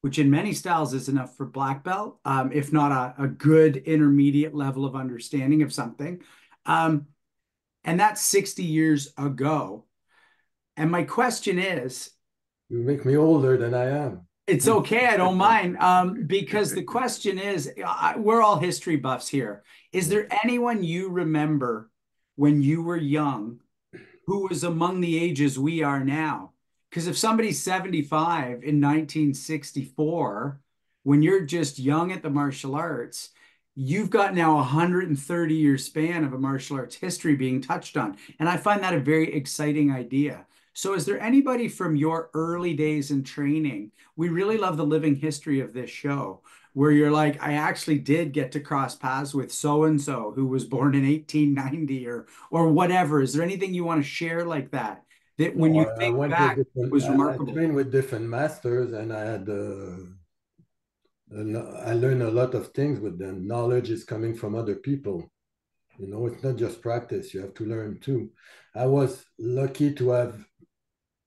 which in many styles is enough for black belt, if not a good intermediate level of understanding of something. And that's 60 years ago. And my question is, you make me older than I am. It's okay, I don't mind. Because the question is, we're all history buffs here. Is there anyone you remember when you were young who was among the ages we are now? Because if somebody's 75 in 1964, when you're just young at the martial arts, you've got now a 130-year span of a martial arts history being touched on. And I find that a very exciting idea. So is there anybody from your early days in training? We really love the living history of this show, where you're like, I actually did get to cross paths with so-and-so who was born in 1890 or whatever. Is there anything you want to share like that? That when No, you I think went with back different. was I remarkable. trained with different masters, and I had. I learned a lot of things with them. Knowledge is coming from other people. You know, it's not just practice. You have to learn too. I was lucky to have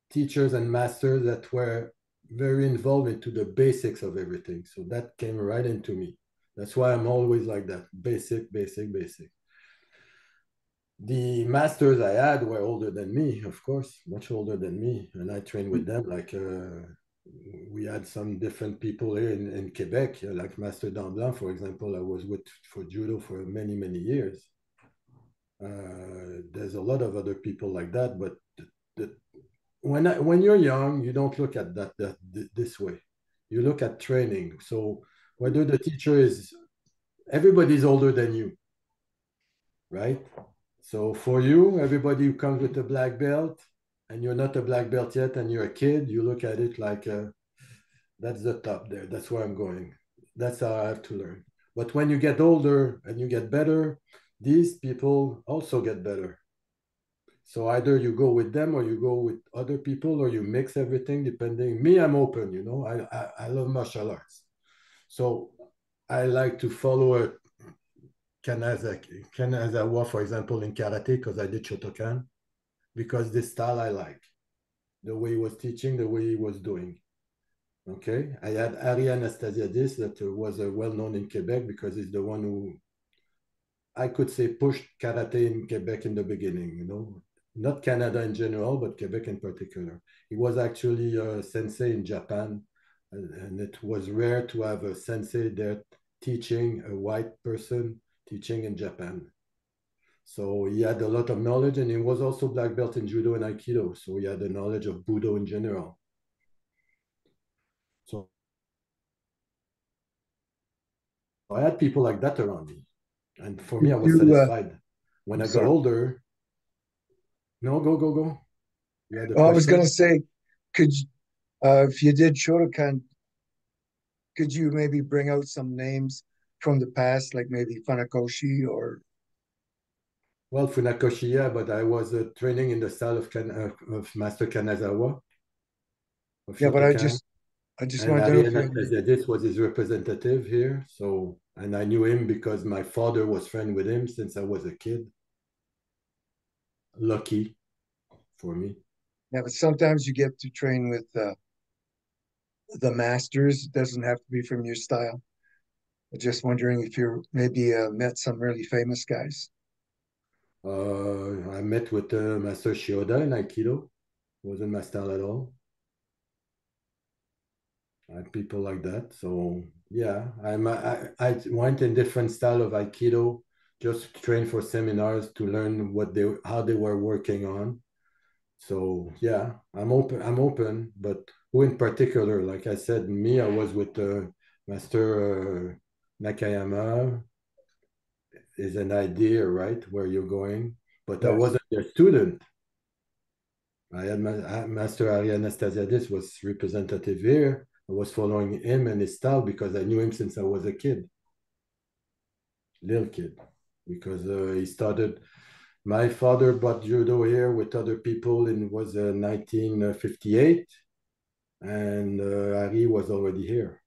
teachers and masters that were very involved into the basics of everything. So that came right into me. That's why I'm always like that. Basic, basic, basic. The masters I had were older than me, of course, much older than me. And I trained with them. Like we had some different people here in Quebec, like Master Damblanc, for example. I was with for judo for many, many years. There's a lot of other people like that, but when you're young, you don't look at that this way. You look at training. So whether the teacher is, everybody's older than you, right? So for you, everybody who comes with a black belt and you're not a black belt yet and you're a kid, you look at it like that's the top there. That's where I'm going. That's how I have to learn. But when you get older and you get better, these people also get better. So either you go with them or you go with other people or you mix everything depending. Me, I'm open, you know. I love martial arts. So I like to follow a Kanazawa, for example, in karate, because I did Shotokan, because this style I like. The way he was teaching, the way he was doing. Okay. I had Ari Anastasiadis that was well-known in Quebec because he's the one who, I could say, pushed karate in Quebec in the beginning, you know. Not Canada in general, but Quebec in particular. He was actually a sensei in Japan, and it was rare to have a sensei there teaching, a white person teaching in Japan. So he had a lot of knowledge, and he was also black belt in judo and aikido. So he had the knowledge of Budo in general. So I had people like that around me. And for me, I was satisfied. When I got older, no, go. I was going to say, could if you did Shotokan, could you maybe bring out some names from the past, like maybe Funakoshi or? Well, Funakoshi, yeah, but I was training in the style of Master Kanazawa. Yeah, but I just want to know if this was his representative here. So, and I knew him because my father was friend with him since I was a kid. Lucky for me. Yeah, but sometimes you get to train with the masters. It doesn't have to be from your style. I'm just wondering if you maybe met some really famous guys. I met with Master Shioda in Aikido. Wasn't my style at all. I had people like that. So yeah, I went in different style of Aikido just to train for seminars to learn how they were working on. So yeah, I'm open, but who in particular? Like I said, me, I was with Master Nakayama. Is an idea, right, where you're going, but I wasn't a student. I had Master Ari Anastasiadis was representative here. I was following him and his style because I knew him since I was a kid, little kid, because he started. My father bought judo here with other people in was 1958, and Ari was already here.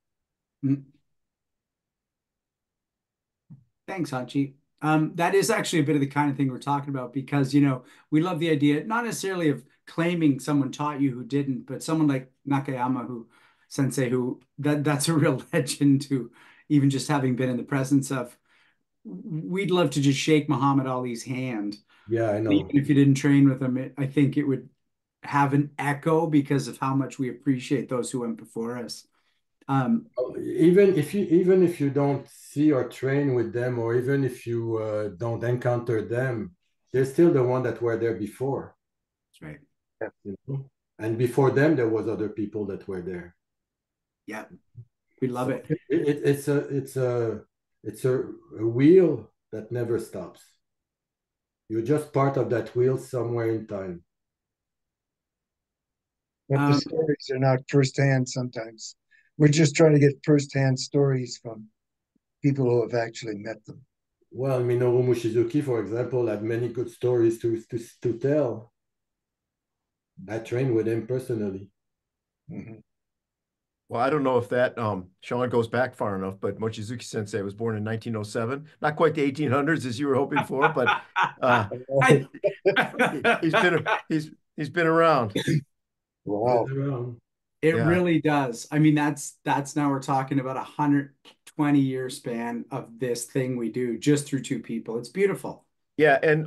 Thanks, Hachi. That is actually a bit of the kind of thing we're talking about because, you know, we love the idea, not necessarily of claiming someone taught you who didn't, but someone like Nakayama sensei, that's a real legend to even just having been in the presence of. We'd love to just shake Muhammad Ali's hand. Yeah, I know. Even if you didn't train with him, I think it would have an echo because of how much we appreciate those who went before us. Even if you don't see or train with them, or even if you don't encounter them, they're still the one that were there before. That's right. You know? And before them, there was other people that were there. Yeah, we love So it. it's a wheel that never stops. You're just part of that wheel somewhere in time. But the stories are not firsthand sometimes. We're just trying to get firsthand stories from people who have actually met them. Well, Minoru Mochizuki, for example, had many good stories to tell. I trained with him personally. Mhm. Well, I don't know if that Sean goes back far enough, but Mochizuki Sensei was born in 1907. Not quite the 1800s as you were hoping for, but he's been around. Wow. It Yeah. really does. I mean, that's now we're talking about 120-year span of this thing we do just through two people. It's beautiful. Yeah, and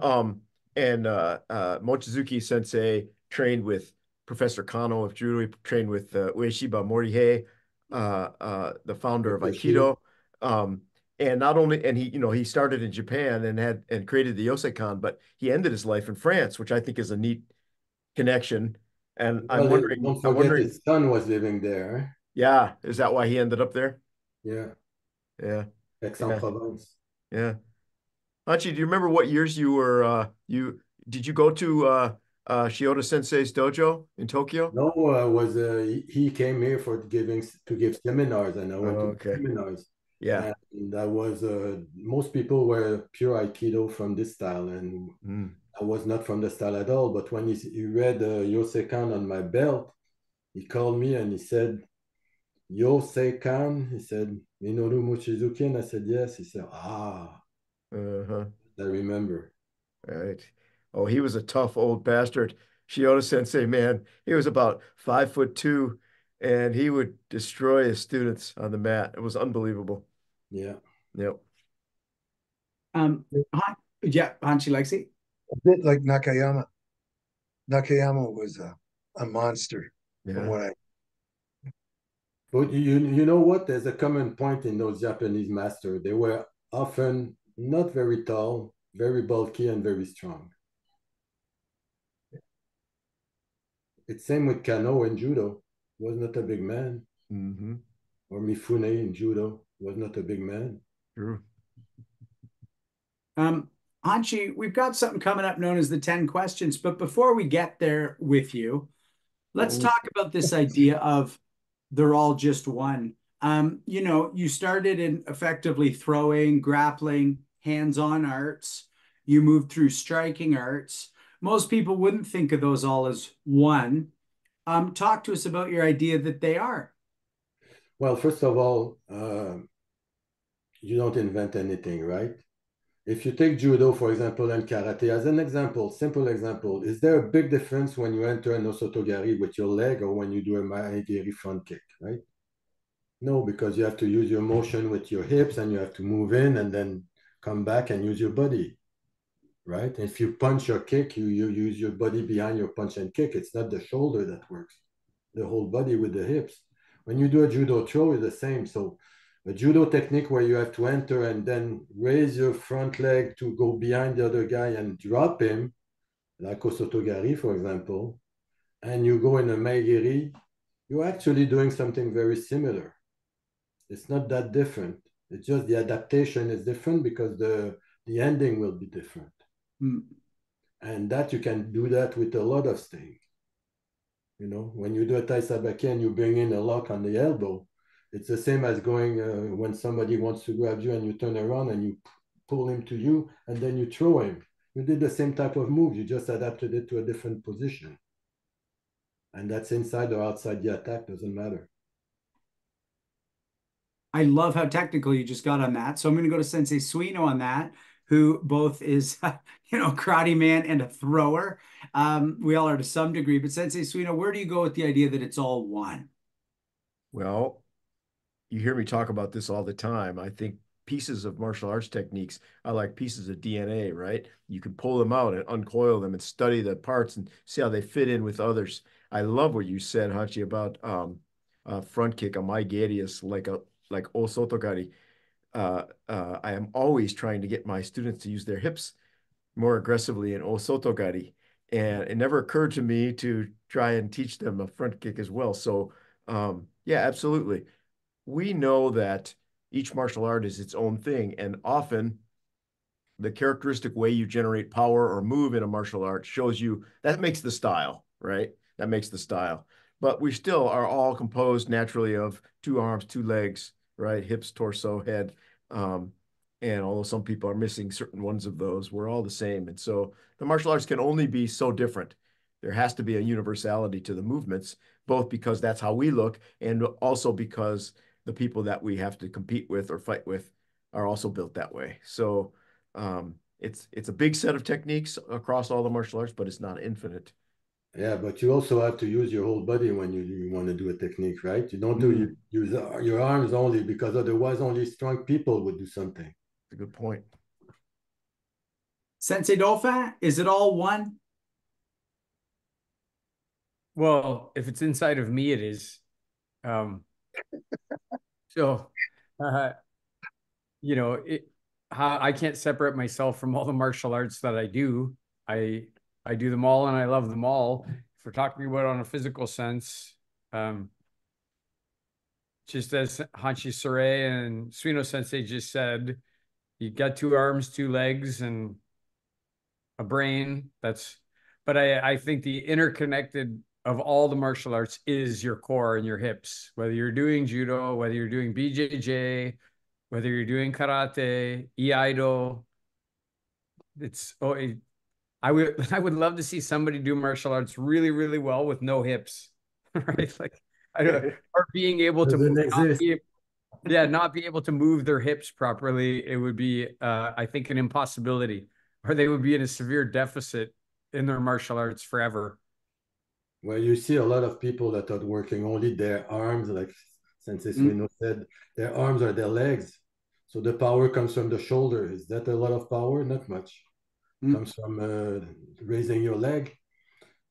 Mochizuki Sensei trained with Professor Kano of Judo. He trained with Ueshiba Morihei, the founder of Aikido. And not only, and he started in Japan and created the Yosekan, but he ended his life in France, which I think is a neat connection. And Well, don't forget his son was living there. Yeah, is that why he ended up there? Yeah. Yeah. Aix-en-Provence. Yeah. Hachi, do you remember what years you were did you go to Shioda Sensei's dojo in Tokyo? No, he came here to give seminars, and I went to seminars. Yeah. And that was most people were pure Aikido from this style, and I was not from the style at all. But when he read Yosekan on my belt, he called me and he said, Yosekan. He said, Minoru Mochizuki, and I said yes. He said, Uh-huh. I remember. Right. Oh, he was a tough old bastard. Shioda Sensei, man, he was about 5'2", and he would destroy his students on the mat. It was unbelievable. Yeah. Yep. Yeah, Hanshi Lexi. A bit like Nakayama. Nakayama was a monster from what I. But you know what? There's a common point in those Japanese masters. They were often not very tall, very bulky, and very strong. It's same with Kano in judo. Was not a big man. Mm-hmm. Or Mifune in judo was not a big man. True. Hanshi, we've got something coming up known as the 10 questions, but before we get there with you, let's talk about this idea of they're all just one. You started in effectively throwing, grappling, hands-on arts. You moved through striking arts. Most people wouldn't think of those all as one. Talk to us about your idea that they are. Well, first of all, you don't invent anything, right? If you take judo, for example, and karate as an example, simple example, is there a big difference when you enter an osotogari with your leg or when you do a maegiri front kick, right? No, because you have to use your motion with your hips and you have to move in and then come back and use your body, right? If you punch or kick, you use your body behind your punch and kick. It's not the shoulder that works, the whole body with the hips. When you do a judo throw, it's the same. So a judo technique where you have to enter and then raise your front leg to go behind the other guy and drop him, like osotogari, for example, and you go in a maegiri, you're actually doing something very similar. It's not that different. It's just the adaptation is different because the ending will be different. And that you can do that with a lot of things. When you do a tai sabaki and you bring in a lock on the elbow, it's the same as going when somebody wants to grab you and you turn around and you pull him to you and then you throw him. You did the same type of move. You just adapted it to a different position. And that's inside or outside the attack, doesn't matter. I love how technical you just got on that. So I'm going to go to Sensei Suino on that, who both is, karate man and a thrower. We all are to some degree, but Sensei Suino, where do you go with the idea that it's all one? Well, you hear me talk about this all the time. I think pieces of martial arts techniques are like pieces of DNA, right? You can pull them out and uncoil them and study the parts and see how they fit in with others. I love what you said, Hachi, about front kick, a maegiri is like osotogari. I am always trying to get my students to use their hips more aggressively in osotogari. And it never occurred to me to try and teach them a front kick as well. So, yeah, absolutely. We know that each martial art is its own thing, and often the characteristic way you generate power or move in a martial art shows you that makes the style, right? That makes the style. But we still are all composed naturally of two arms, two legs, right? Hips, torso, head. And although some people are missing certain ones of those, we're all the same. And so the martial arts can only be so different. There has to be a universality to the movements, both because that's how we look, and also because the people that we have to compete with or fight with are also built that way. So it's a big set of techniques across all the martial arts, but it's not infinite. Yeah, but you also have to use your whole body when you want to do a technique, right? You don't use your arms only, because otherwise only strong people would do something. That's a good point. Sensei Dauphin, is it all one? Well, if it's inside of me, it is. So, you know, how I can't separate myself from all the martial arts that I do. I do them all and I love them all. If we're talking about on a physical sense, just as Hanshi Sarai and Suino Sensei just said, you got two arms, two legs, and a brain. But I think the interconnected of all the martial arts is your core and your hips. Whether you're doing judo, whether you're doing BJJ, whether you're doing karate, iaido, I would love to see somebody do martial arts really, really well with no hips, right? Like I don't know, or being able to Doesn't exist. not be able to move their hips properly. It would be, I think, an impossibility, or they would be in a severe deficit in their martial arts forever. Well, you see a lot of people that are working only their arms, like Sensei Suino said, their arms or their legs. So the power comes from the shoulder. Is that a lot of power? Not much. Comes from raising your leg.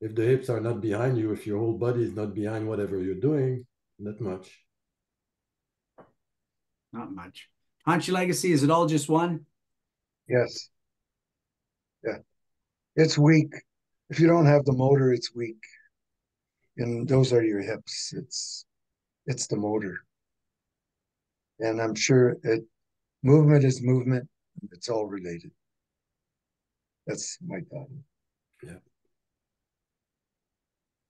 If the hips are not behind you, if your whole body is not behind whatever you're doing, not much. Not much. Hanshi Legacy, is it all just one? Yes. Yeah. It's weak. If you don't have the motor, it's weak. And those are your hips. It's the motor. And I'm sure movement is movement. It's all related. That's my thought. Yeah.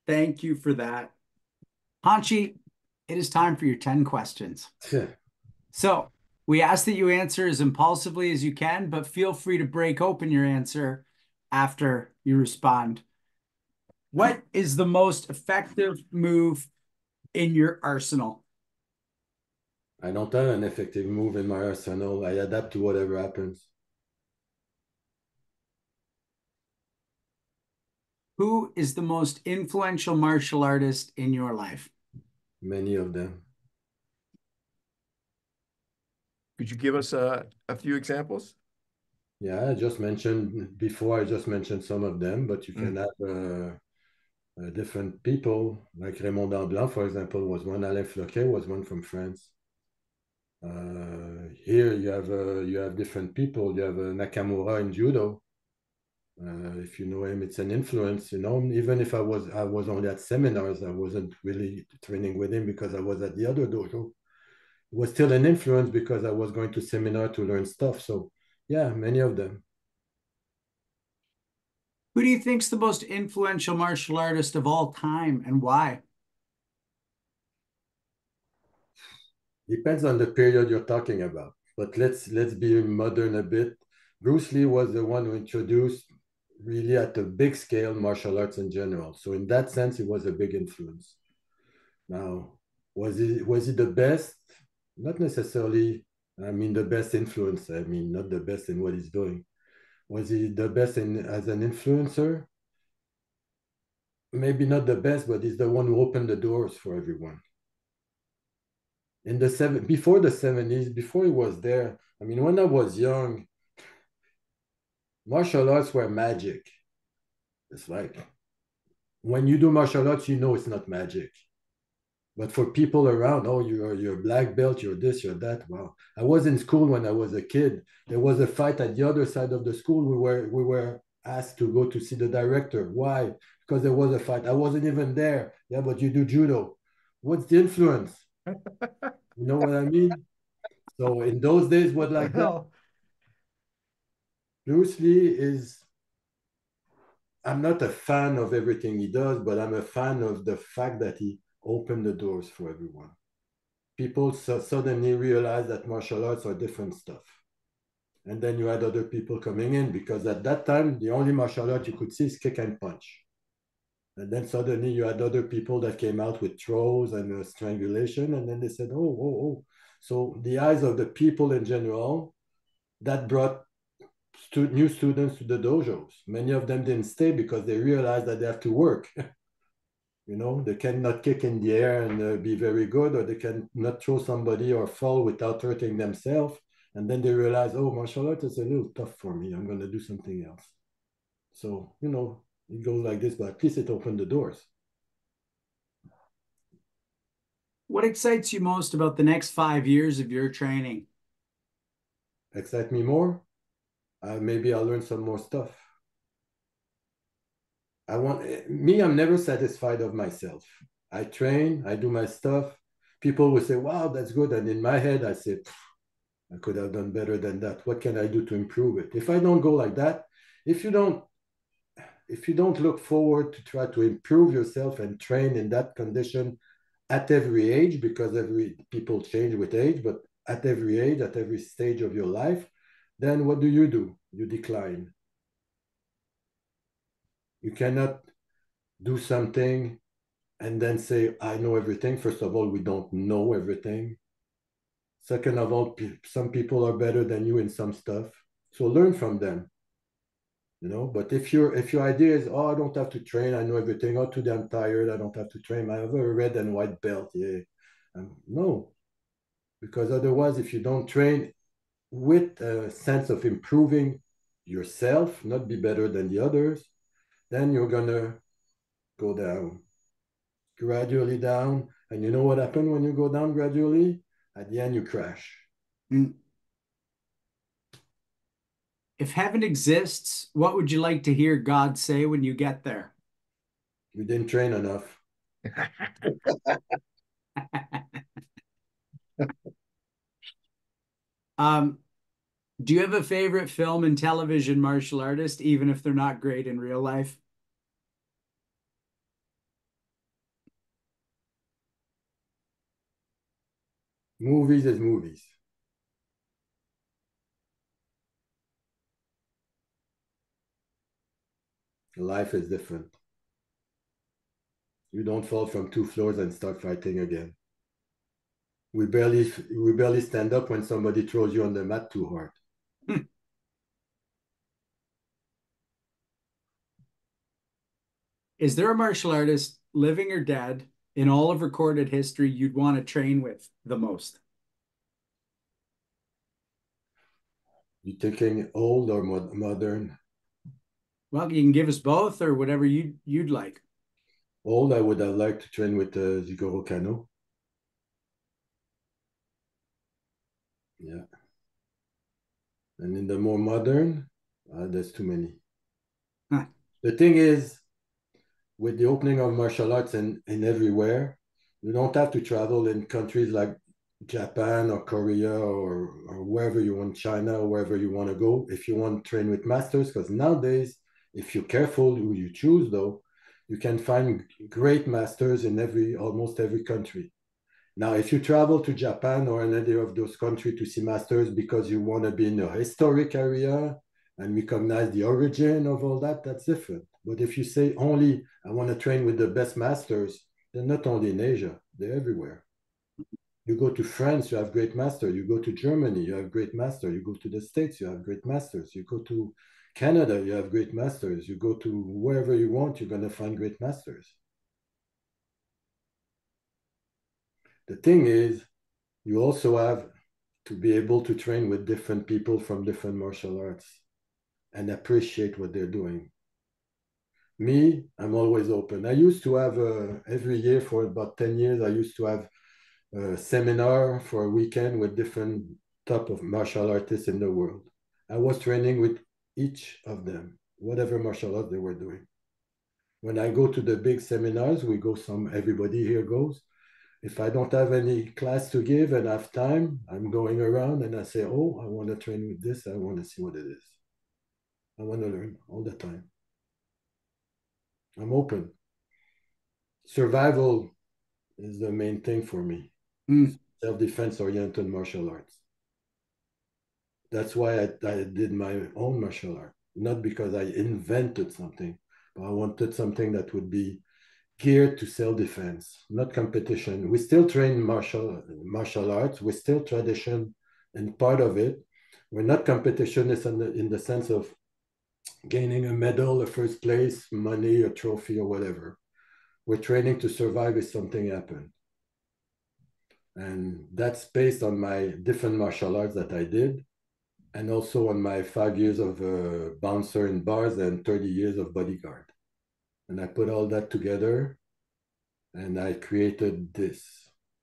Thank you for that. Hanshi, it is time for your 10 questions. So we ask that you answer as impulsively as you can, but feel free to break open your answer after you respond. What is the most effective move in your arsenal? I don't have an effective move in my arsenal. I adapt to whatever happens. Who is the most influential martial artist in your life? Many of them. Could you give us a few examples? Yeah, I just mentioned some of them, but you can have different people, like Raymond Damblanc, for example, was one. Alain Floquet was one from France. Here you have different people. You have Nakamura in judo. If you know him, it's an influence. You know, even if I was only at seminars, I wasn't really training with him because I was at the other dojo. It was still an influence because I was going to seminar to learn stuff. So yeah, many of them. Who do you think's the most influential martial artist of all time, and why? Depends on the period you're talking about. But let's be modern a bit. Bruce Lee was the one who introduced really at a big scale martial arts in general. So in that sense, he was a big influence. Now, was he the best? Not necessarily. I mean, the best influence. I mean, not the best in what he's doing. Was he the best as an influencer? Maybe not the best, but he's the one who opened the doors for everyone. In before the 70s, before he was there, I mean, when I was young, martial arts were magic. It's like when you do martial arts, you know it's not magic. But for people around, oh, you're black belt, you're this, you're that. Wow. I was in school when I was a kid. There was a fight at the other side of the school. We were asked to go to see the director. Why? Because there was a fight. I wasn't even there. Yeah, but you do judo. What's the influence? You know what I mean? So in those days, what like that? Bruce Lee is, I'm not a fan of everything he does, but I'm a fan of the fact that he opened the doors for everyone. People suddenly realize that martial arts are different stuff. And then you had other people coming in, because at that time, the only martial art you could see is kick and punch. And then suddenly you had other people that came out with throws and strangulation. And then they said, oh, oh, oh. So the eyes of the people in general, that brought new students to the dojos. Many of them didn't stay because they realized that they have to work. You know, they cannot kick in the air and be very good, or they cannot throw somebody or fall without hurting themselves. And then they realize, oh, martial art is a little tough for me. I'm going to do something else. So, you know, it goes like this, but at least it opened the doors. What excites you most about the next 5 years of your training? Excite me more? Maybe I'll learn some more stuff. I'm never satisfied of myself. I train, I do my stuff. People will say, wow, that's good. And in my head, I say, I could have done better than that. What can I do to improve it? If I don't go like that, if you don't look forward to try to improve yourself and train in that condition at every age, because people change with age, but at every age, at every stage of your life, then what do? You decline. You cannot do something and then say, I know everything. First of all, we don't know everything. Second of all, some people are better than you in some stuff. So learn from them. You know, but if your idea is, oh, I don't have to train, I know everything, oh, today I'm tired, I don't have to train, I have a red and white belt, yeah. No, because otherwise, if you don't train with a sense of improving yourself, not be better than the others, then you're gonna go down, gradually down. And you know what happens when you go down gradually? At the end, you crash. Mm. If heaven exists, what would you like to hear God say when you get there? You didn't train enough. Do you have a favorite film and television martial artist, even if they're not great in real life? Movies is movies. Life is different. You don't fall from 2 floors and start fighting again. We barely stand up when somebody throws you on the mat too hard. Is there a martial artist, living or dead, in all of recorded history you'd want to train with the most? You thinking old or modern? Well, you can give us both or whatever you'd like. Old, I would have liked to train with Jigoro Kano. Yeah. And in the more modern, there's too many. Huh. The thing is, with the opening of martial arts in everywhere, you don't have to travel in countries like Japan or Korea or wherever you want, China or wherever you want to go, if you want to train with masters, because nowadays, if you're careful who you choose, though, you can find great masters in almost every country. Now, if you travel to Japan or any of those countries to see masters because you want to be in a historic area and recognize the origin of all that, that's different. But if you say only, I want to train with the best masters, they're not only in Asia, they're everywhere. You go to France, you have great masters. You go to Germany, you have great masters. You go to the States, you have great masters. You go to Canada, you have great masters. You go to wherever you want, you're going to find great masters. The thing is, you also have to be able to train with different people from different martial arts and appreciate what they're doing. Me, I'm always open. I used to have every year for about 10 years, I used to have a seminar for a weekend with different type of martial artists in the world. I was training with each of them, whatever martial art they were doing. When I go to the big seminars, we go everybody here goes. If I don't have any class to give and have time, I'm going around and I say, oh, I want to train with this. I want to see what it is. I want to learn all the time. I'm open. Survival is the main thing for me. Self-defense oriented martial arts. That's why I did my own martial art. Not because I invented something, but I wanted something that would be geared to self-defense, not competition. We still train martial arts. We're still tradition and part of it. We're not competitionists in the sense of gaining a medal, a first place, money, a trophy, or whatever. We're training to survive if something happens. And that's based on my different martial arts that I did, and also on my 5 years of bouncer in bars and 30 years of bodyguard. And I put all that together and I created this.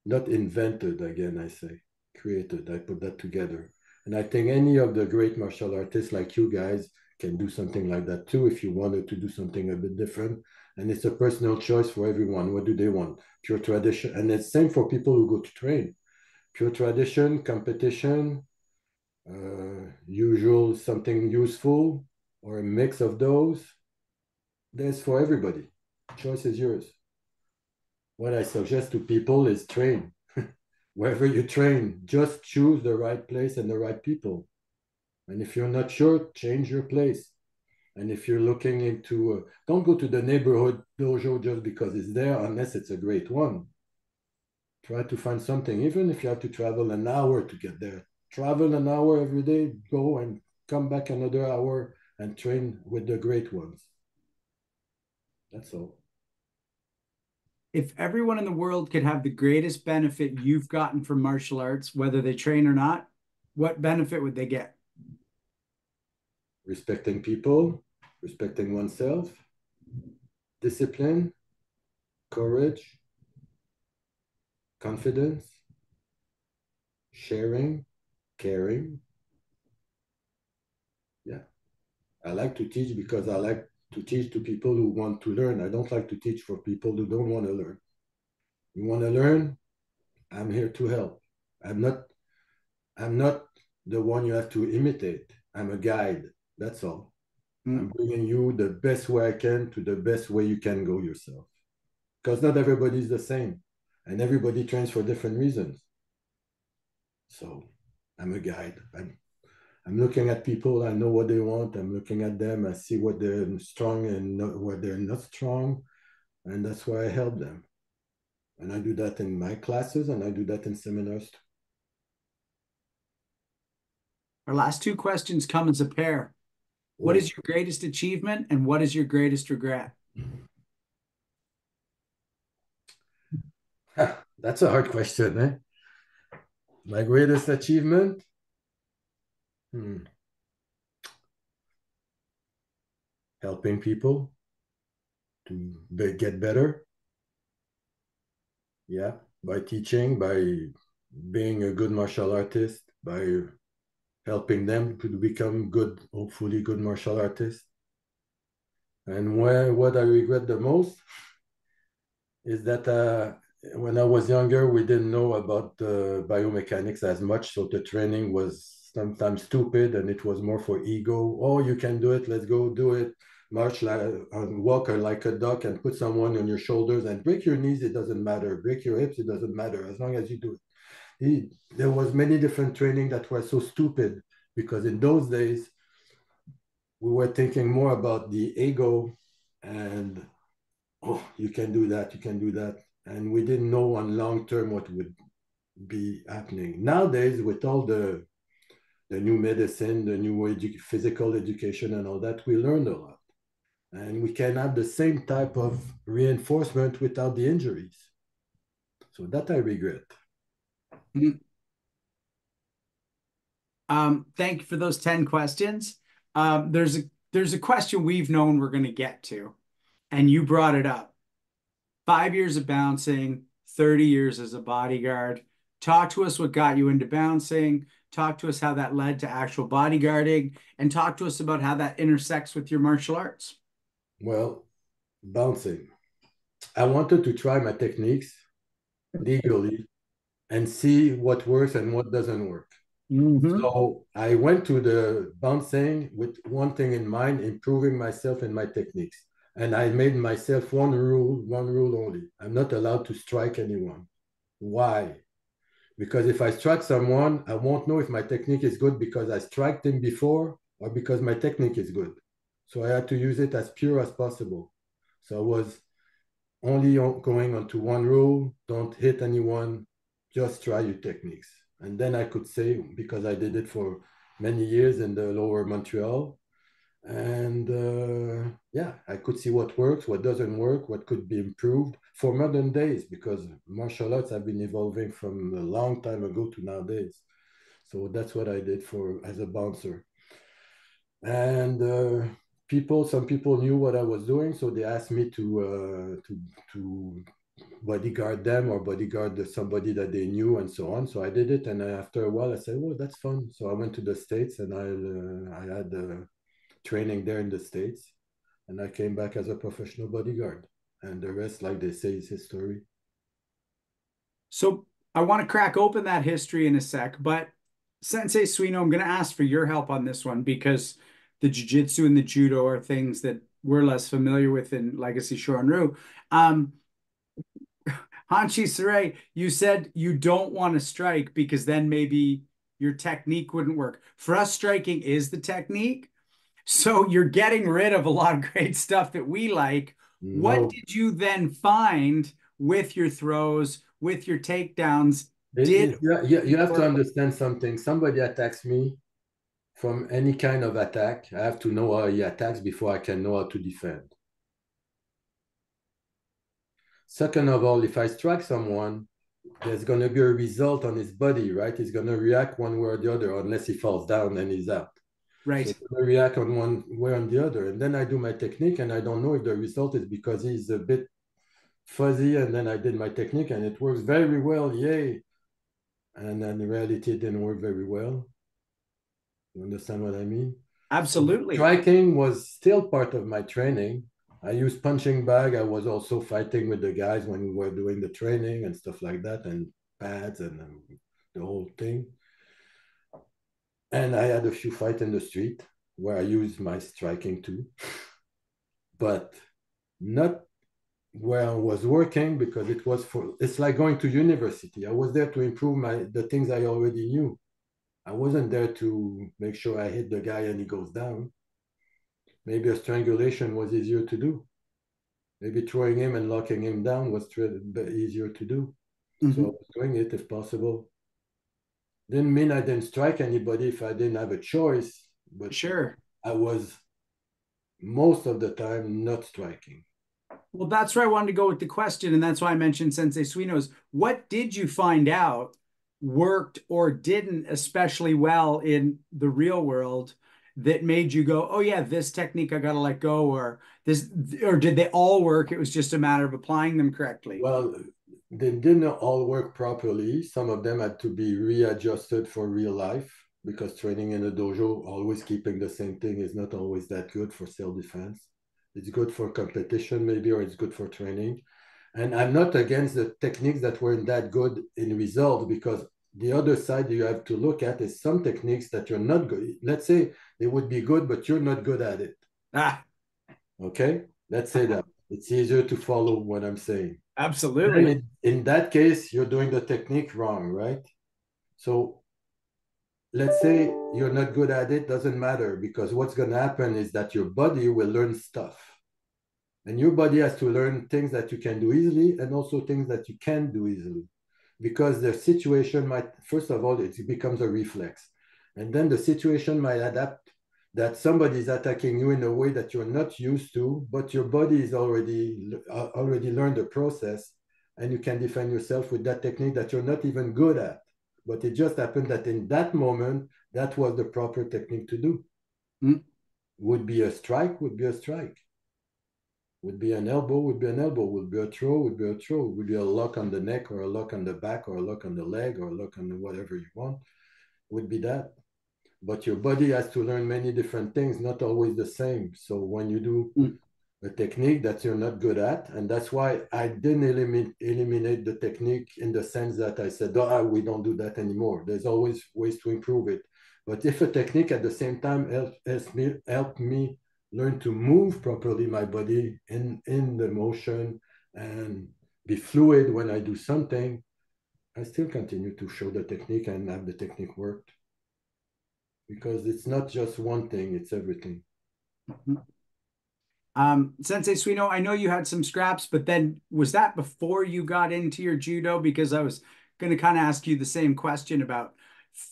Not invented, again, I say, created. I put that together. And I think any of the great martial artists like you guys can do something like that too if you wanted to do something a bit different. And it's a personal choice for everyone. What do they want? Pure tradition. And it's same for people who go to train. Pure tradition, competition, usual something useful, or a mix of those. There's for everybody. Choice is yours. What I suggest to people is train. Wherever you train, just choose the right place and the right people. And if you're not sure, change your place. And if you're looking into, don't go to the neighborhood dojo just because it's there, unless it's a great one. Try to find something, even if you have to travel an hour to get there. Travel an hour every day, go and come back another hour and train with the great ones. That's all. If everyone in the world could have the greatest benefit you've gotten from martial arts, whether they train or not, what benefit would they get? Respecting people, respecting oneself, discipline, courage, confidence, sharing, caring. Yeah. I like to teach because I like to teach to people who want to learn. I don't like to teach for people who don't want to learn. You want to learn? I'm here to help. I'm not the one you have to imitate. I'm a guide. That's all. I'm bringing you the best way I can to the best way you can go yourself. Because not everybody is the same. And everybody trains for different reasons. So I'm a guide. I'm looking at people. I know what they want. I'm looking at them. I see what they're strong and what they're not strong. And that's why I help them. And I do that in my classes and I do that in seminars too. Our last two questions come as a pair. What is your greatest achievement and what is your greatest regret? That's a hard question, eh? My greatest achievement? Helping people to get better. Yeah, by teaching, by being a good martial artist, by helping them to become good, hopefully good martial artists. And what I regret the most is that when I was younger, we didn't know about biomechanics as much. So the training was sometimes stupid and it was more for ego. Oh, you can do it. Let's go do it. March like walk like a duck and put someone on your shoulders and break your knees. It doesn't matter. Break your hips. It doesn't matter as long as you do it. There was many different training that were so stupid because in those days we were thinking more about the ego and oh, you can do that, you can do that. And we didn't know on long term what would be happening. Nowadays, with all the new medicine, the new physical education and all that, we learned a lot. And we can have the same type of reinforcement without the injuries. So that I regret. Thank you for those 10 questions. There's a question we've known we're going to get to, and you brought it up. 5 years of bouncing, 30 years as a bodyguard. Talk to us what got you into bouncing. Talk to us how that led to actual bodyguarding, and talk to us about how that intersects with your martial arts. Well, bouncing. I wanted to try my techniques legally and see what works and what doesn't work. So I went to the bouncing with one thing in mind, improving myself and my techniques. And I made myself one rule only. I'm not allowed to strike anyone. Why? Because if I strike someone, I won't know if my technique is good because I struck them before or because my technique is good. So I had to use it as pure as possible. So I was only going on to one rule, don't hit anyone, just try your techniques. And then I could say, because I did it for many years in the lower Montreal, and yeah, I could see what works, what doesn't work, what could be improved for modern days, because martial arts have been evolving from a long time ago to nowadays. So that's what I did for as a bouncer. And some people knew what I was doing, so they asked me to bodyguard them or bodyguard somebody that they knew and so on. So I did it, and after a while I said, well, that's fun. So I went to the States, and I had training there in the States, and I came back as a professional bodyguard, and the rest, like they say, is history. So I want to crack open that history in a sec, but Sensei Suino, I'm going to ask for your help on this one, because the jiu-jitsu and the judo are things that we're less familiar with in Legacy Shorin-ryu. Hanshi Sarai, you said you don't want to strike because then maybe your technique wouldn't work. For us, striking is the technique. So you're getting rid of a lot of great stuff that we like. No. What did you then find with your throws, with your takedowns? You have to understand something. Somebody attacks me from any kind of attack. I have to know how he attacks before I can know how to defend. Second of all, if I strike someone, there's going to be a result on his body, right? He's going to react one way or the other, unless he falls down and he's out. Right. So he's going to react on one way or the other. And then I do my technique, and I don't know if the result is because he's a bit fuzzy, and then I did my technique, and it works very well, yay. And then in reality, it didn't work very well. You understand what I mean? Absolutely. So striking was still part of my training. I used punching bag. I was also fighting with the guys when we were doing the training and stuff like that, and pads and the whole thing. And I had a few fights in the street where I used my striking too, but not where I was working, because it's like going to university. I was there to improve the things I already knew. I wasn't there to make sure I hit the guy and he goes down. Maybe a strangulation was easier to do. Maybe throwing him and locking him down was easier to do. So I was doing it if possible. Didn't mean I didn't strike anybody if I didn't have a choice, but sure, I was most of the time not striking. Well, that's where I wanted to go with the question, and that's why I mentioned Sensei Suino's. What did you find out worked or didn't especially well in the real world that made you go, oh yeah, this technique I got to let go, or this, or did they all work? It was just a matter of applying them correctly. Well, they didn't all work properly. Some of them had to be readjusted for real life, because training in a dojo, always keeping the same thing, is not always that good for self-defense. It's good for competition maybe, or it's good for training. And I'm not against the techniques that weren't that good in results, because the other side you have to look at is some techniques that you're not good. Let's say they would be good, but you're not good at it. Okay? Let's say that. It's easier to follow what I'm saying. Absolutely. In that case, you're doing the technique wrong, right? So let's say you're not good at it, doesn't matter, because what's going to happen is that your body will learn stuff. And your body has to learn things that you can do easily, and also things that you can't do easily. Because the situation might, first of all, it becomes a reflex. And then the situation might adapt, that somebody is attacking you in a way that you're not used to, but your body is already learned the process, and you can defend yourself with that technique that you're not even good at. But it just happened that in that moment, that was the proper technique to do. Would be a strike, would be a strike. Would be an elbow, would be an elbow. Would be a throw, would be a throw. Would be a lock on the neck, or a lock on the back, or a lock on the leg, or a lock on whatever you want. would be that. But your body has to learn many different things, not always the same. So when you do a technique that you're not good at, and that's why I didn't eliminate the technique in the sense that I said, oh, we don't do that anymore. There's always ways to improve it. But if a technique at the same time help me learn to move properly my body in the motion and be fluid when I do something, I still continue to show the technique and have the technique worked. Because it's not just one thing, it's everything. Sensei Suino, I know you had some scraps, but then was that before you got into your judo? Because I was going to kind of ask you the same question about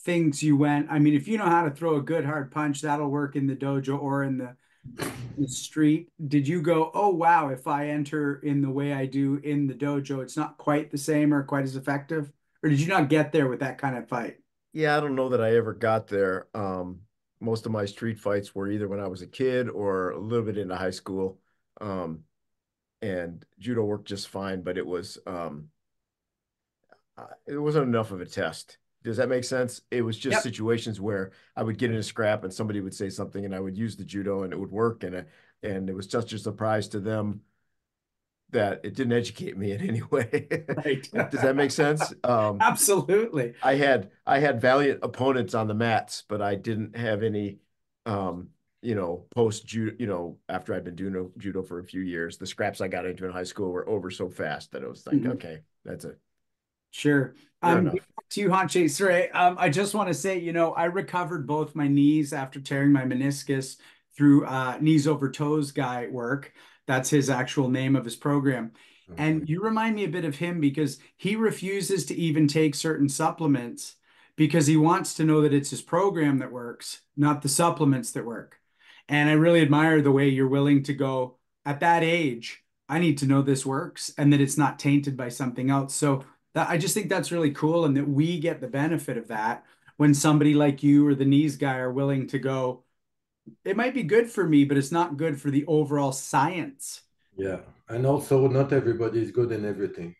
things you went. I mean, if you know how to throw a good hard punch, that'll work in the dojo or in the street. Did you go, oh, wow, if I enter in the way I do in the dojo, it's not quite the same or quite as effective? Or did you not get there with that kind of fight? Yeah, I don't know that I ever got there. Most of my street fights were either when I was a kid or a little bit into high school. And judo worked just fine, but it wasn't enough of a test. Does that make sense? It was just situations where I would get in a scrap and somebody would say something and I would use the judo and it would work. And it was such a surprise to them that it didn't educate me in any way. Right. Does that make sense? Absolutely. I had valiant opponents on the mats, but I didn't have any, post judo, after I'd been doing judo for a few years, the scraps I got into in high school were over so fast that it was like, okay, that's it. Sure. Enough. To you, Hanshi Saray, I just want to say, I recovered both my knees after tearing my meniscus through knees over toes guy work. That's his actual name of his program. Okay. And you remind me a bit of him because he refuses to even take certain supplements because he wants to know that it's his program that works, not the supplements that work. And I really admire the way you're willing to go at that age. I need to know this works and that it's not tainted by something else. So I just think that's really cool and that we get the benefit of that when somebody like you or the knees guy are willing to go, it might be good for me, but it's not good for the overall science. Yeah. And also not everybody is good in everything.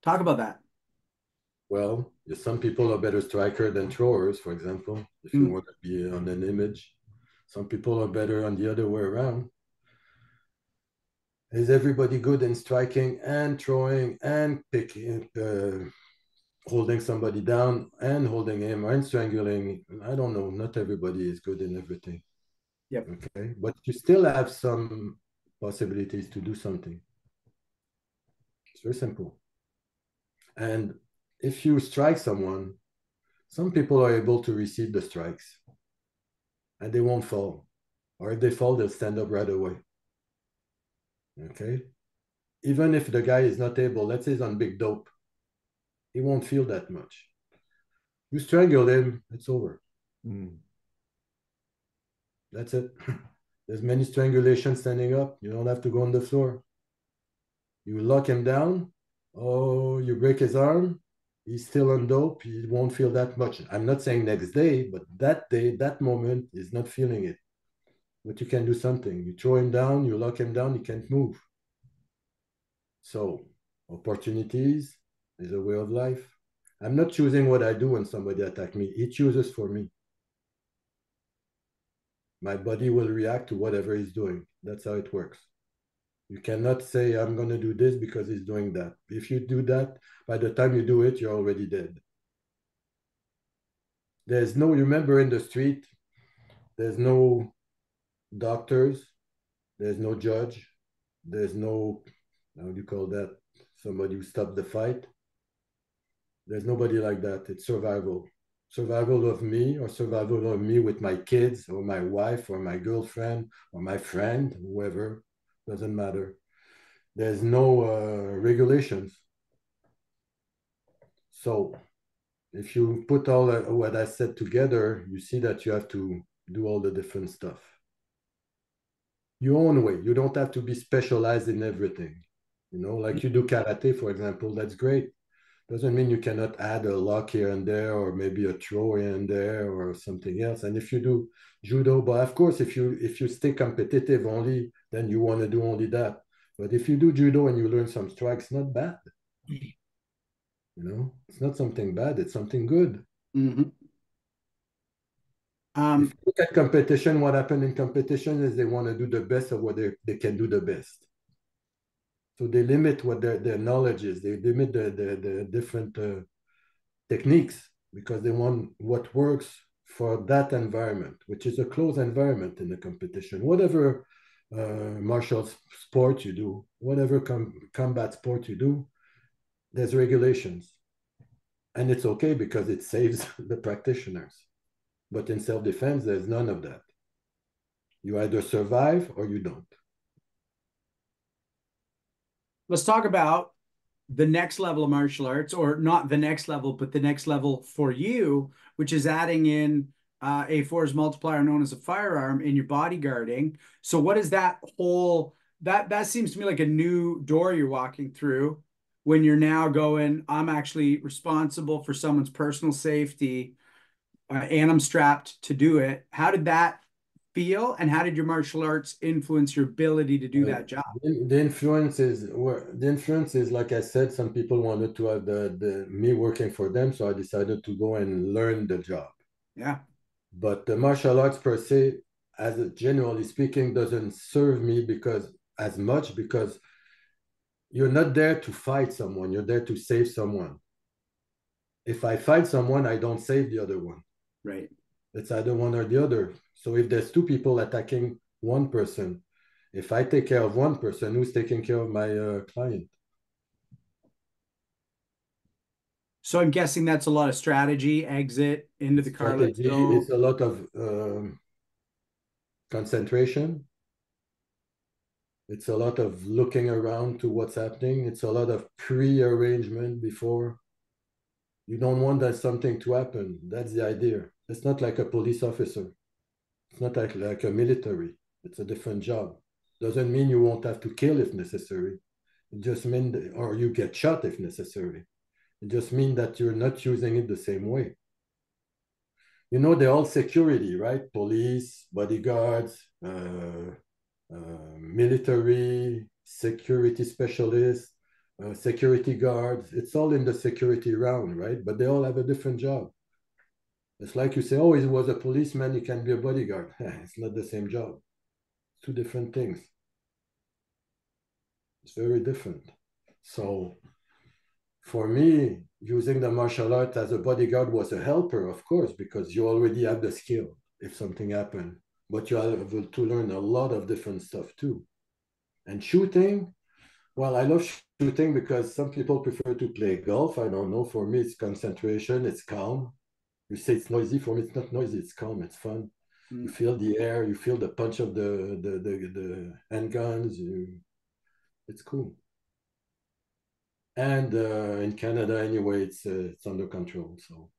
Talk about that. Well, some people are better striker than throwers, for example, if you want to be on an image. Some people are better on the other way around. Is everybody good in striking and throwing and picking, holding somebody down and holding him and strangling? I don't know. Not everybody is good in everything. Yep. Okay. But you still have some possibilities to do something. It's very simple. And if you strike someone, some people are able to receive the strikes and they won't fall. Or if they fall, they'll stand up right away. Okay. Even if the guy is not able, let's say he's on big dope, he won't feel that much. You strangle him, it's over. That's it. There's many strangulations standing up. You don't have to go on the floor. You lock him down. Oh, you break his arm. He's still on dope. He won't feel that much. I'm not saying next day, but that day, that moment, he's not feeling it. But you can do something. You throw him down, you lock him down, he can't move. So opportunities is a way of life. I'm not choosing what I do when somebody attacks me. He chooses for me. My body will react to whatever he's doing. That's how it works. You cannot say, I'm going to do this because he's doing that. If you do that, by the time you do it, you're already dead. There's no, remember in the street, there's no doctors, there's no judge, there's no, how do you call that? Somebody who stopped the fight. There's nobody like that. It's survival. Survival of me or survival of me with my kids or my wife or my girlfriend or my friend, whoever, doesn't matter. There's no regulations. So if you put all what I said together, you see that you have to do all the different stuff. Your own way. You don't have to be specialized in everything. Like you do karate, for example, that's great. Doesn't mean you cannot add a lock here and there, or maybe a throw here and there, or something else. And if you do judo, but of course, if you stay competitive only, then you want to do only that. But if you do judo and you learn some strikes, not bad. You know, it's not something bad, it's something good. Mm-hmm. If you look at competition, what happened in competition is they want to do the best of what they can do the best. So they limit what their knowledge is. They limit the different techniques because they want what works for that environment, which is a closed environment in the competition. Whatever martial sport you do, whatever combat sport you do, there's regulations. And it's okay because it saves the practitioners. But in self-defense, there's none of that. You either survive or you don't. Let's talk about the next level of martial arts, or not the next level, but the next level for you, which is adding in a force multiplier known as a firearm in your bodyguarding. So what is that whole, that seems to me like a new door you're walking through when you're now going, I'm actually responsible for someone's personal safety, and I'm strapped to do it. How did that feel, and how did your martial arts influence your ability to do that job? The influence is like I said, some people wanted to have the me working for them, so I decided to go and learn the job. Yeah. But the martial arts per se, as a, generally speaking, doesn't serve me because as much because you're not there to fight someone, you're there to save someone. If I fight someone, I don't save the other one. Right. It's either one or the other. So if there's two people attacking one person, if I take care of one person, who's taking care of my client? So I'm guessing that's a lot of strategy, exit into the car. Let's Strategy, go. it's a lot of concentration. It's a lot of looking around to what's happening. It's a lot of pre-arrangement before. You don't want that something to happen. That's the idea. It's not like a police officer. It's not like a military. It's a different job. Doesn't mean you won't have to kill if necessary. It just means, or you get shot if necessary. It just means that you're not using it the same way. You know, they're all security, right? Police, bodyguards, military, security specialists, security guards. It's all in the security round, right? But they all have a different job. It's like you say, oh, he was a policeman, he can be a bodyguard. It's not the same job. Two different things. It's very different. So for me, using the martial art as a bodyguard was a helper, of course, because you already have the skill if something happened. But you have to learn a lot of different stuff too. And shooting, well, I love shooting because some people prefer to play golf. I don't know. For me, it's concentration, it's calm. You say it's noisy. For me, it's not noisy, it's calm, it's fun. You feel the air, you feel the punch of the handguns. It's cool. And in Canada, anyway, it's under control, so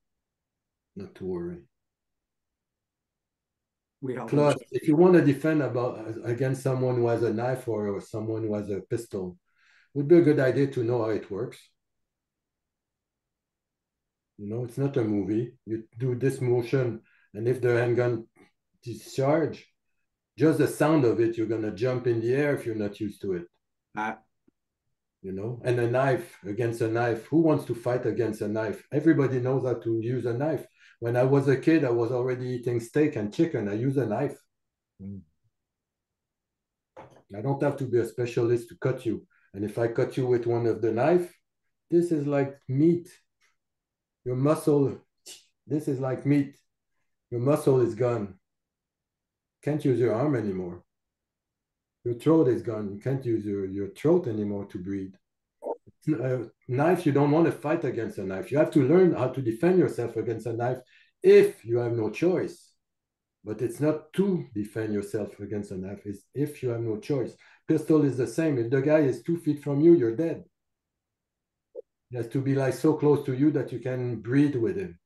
not to worry. Plus, if you want to defend against someone who has a knife or someone who has a pistol, it would be a good idea to know how it works. You know, it's not a movie. You do this motion, and if the handgun discharge, just the sound of it, you're gonna jump in the air if you're not used to it. You know, and a knife against a knife. Who wants to fight against a knife? Everybody knows how to use a knife. When I was a kid, I was already eating steak and chicken. I use a knife. I don't have to be a specialist to cut you. And if I cut you with one of the knife, this is like meat. Your muscle, this is like meat. Your muscle is gone. Can't use your arm anymore. Your throat is gone. You can't use your throat anymore to breathe. A knife, you don't want to fight against a knife. You have to learn how to defend yourself against a knife if you have no choice. But it's not to defend yourself against a knife. It's if you have no choice. Pistol is the same. If the guy is 2 feet from you, you're dead. He has to be like so close to you that you can breathe with him.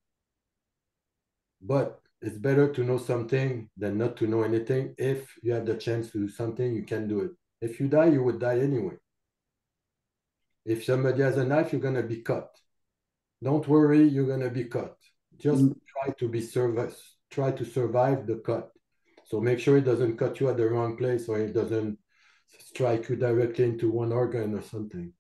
But it's better to know something than not to know anything. If you have the chance to do something, you can do it. If you die, you would die anyway. If somebody has a knife, you're going to be cut. Don't worry, you're going to be cut. Just try to survive the cut. So make sure it doesn't cut you at the wrong place or it doesn't strike you directly into one organ or something.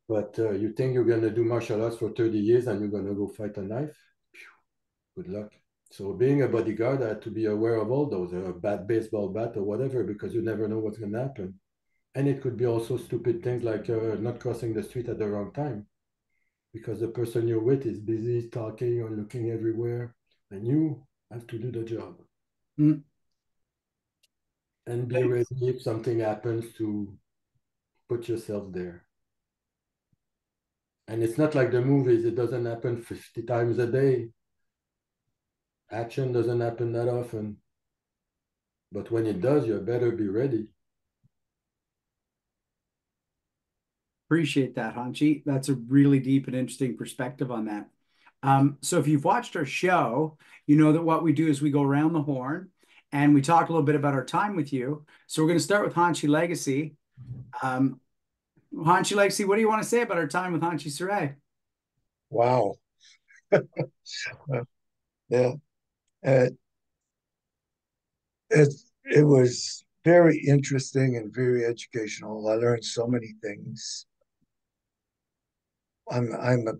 But you think you're going to do martial arts for 30 years and you're going to go fight a knife? Good luck. So being a bodyguard, I had to be aware of all those, a bad baseball bat or whatever, because you never know what's going to happen. And it could be also stupid things like not crossing the street at the wrong time because the person you're with is busy talking or looking everywhere, and you have to do the job. Mm. And be ready if something happens to put yourself there. And it's not like the movies, it doesn't happen 50 times a day. Action doesn't happen that often. But when it does, you better be ready. Appreciate that, Hanshi. That's a really deep and interesting perspective on that. So if you've watched our show, you know that what we do is we go around the horn and we talk a little bit about our time with you. So we're going to start with Hanshi Legacy. Hanshi Legacy, what do you want to say about our time with Hanshi Saray? Wow. Yeah. Uh, it was very interesting and very educational. I learned so many things. I'm a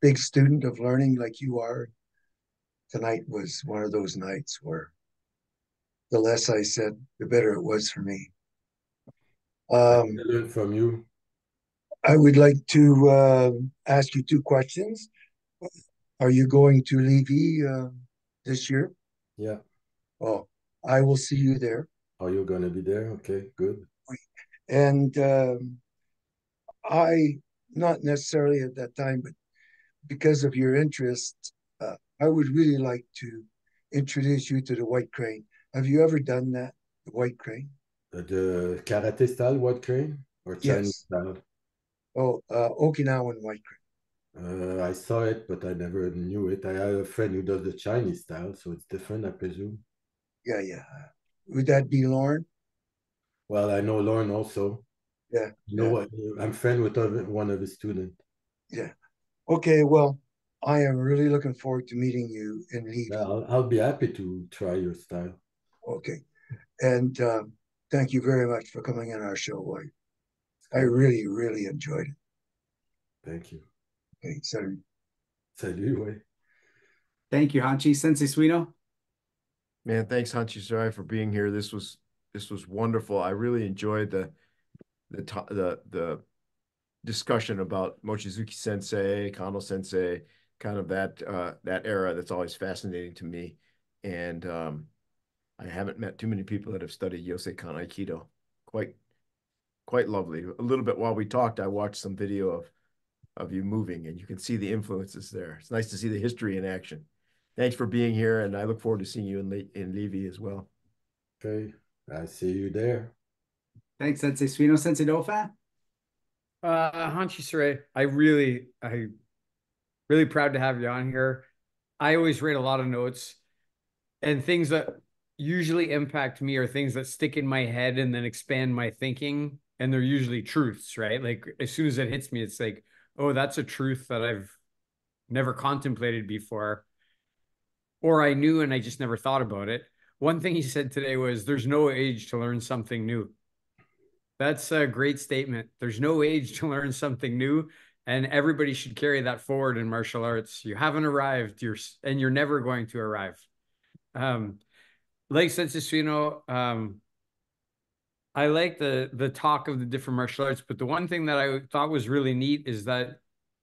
big student of learning like you are. Tonight was one of those nights where the less I said, the better it was for me. I learn from you. I would like to ask you two questions. Are you going to Levy this year? Yeah. Oh, I will see you there. Are you going to be there? Okay, good. And I, not necessarily at that time, but because of your interest, I would really like to introduce you to the White Crane. Have you ever done that, the White Crane? The karate style White Crane or Chinese Yes. style? Oh, Okinawan White Crane. I saw it, but I never knew it. I have a friend who does the Chinese style, so it's different, I presume. Yeah, yeah. Would that be Lauren? Well, I know Lauren also. Yeah. You know what? I'm friend with one of his students. Yeah. Okay, well, I am really looking forward to meeting you in Levy. Yeah, I'll be happy to try your style. Okay. And thank you very much for coming on our show. I really, really enjoyed it. Thank you. Okay, salut. Salut, ouais. Thank you, Hanshi. Sensei Suino? Man, thanks, Hanshi Saray, for being here. This was wonderful. I really enjoyed the discussion about Mochizuki Sensei, Kano Sensei, kind of that era. That's always fascinating to me. And I haven't met too many people that have studied Yoseikan Aikido. Quite lovely. A little bit while we talked, I watched some video of you moving, and you can see the influences there. It's nice to see the history in action. Thanks for being here, and I look forward to seeing you in Levy as well. Okay, I see you there. Thanks, Sensei Suino. Sensei Dauphin? Hanshi Saray, I really proud to have you on here. I always write a lot of notes, and things that usually impact me are things that stick in my head and then expand my thinking. And they're usually truths, right? Like as soon as it hits me, it's like, oh, that's a truth that I've never contemplated before. Or I knew and I just never thought about it. One thing he said today was, there's no age to learn something new. That's a great statement. There's no age to learn something new. And everybody should carry that forward in martial arts. You haven't arrived, and you're never going to arrive. Like Sensei Suino, I like the talk of the different martial arts, but the one thing that I thought was really neat is that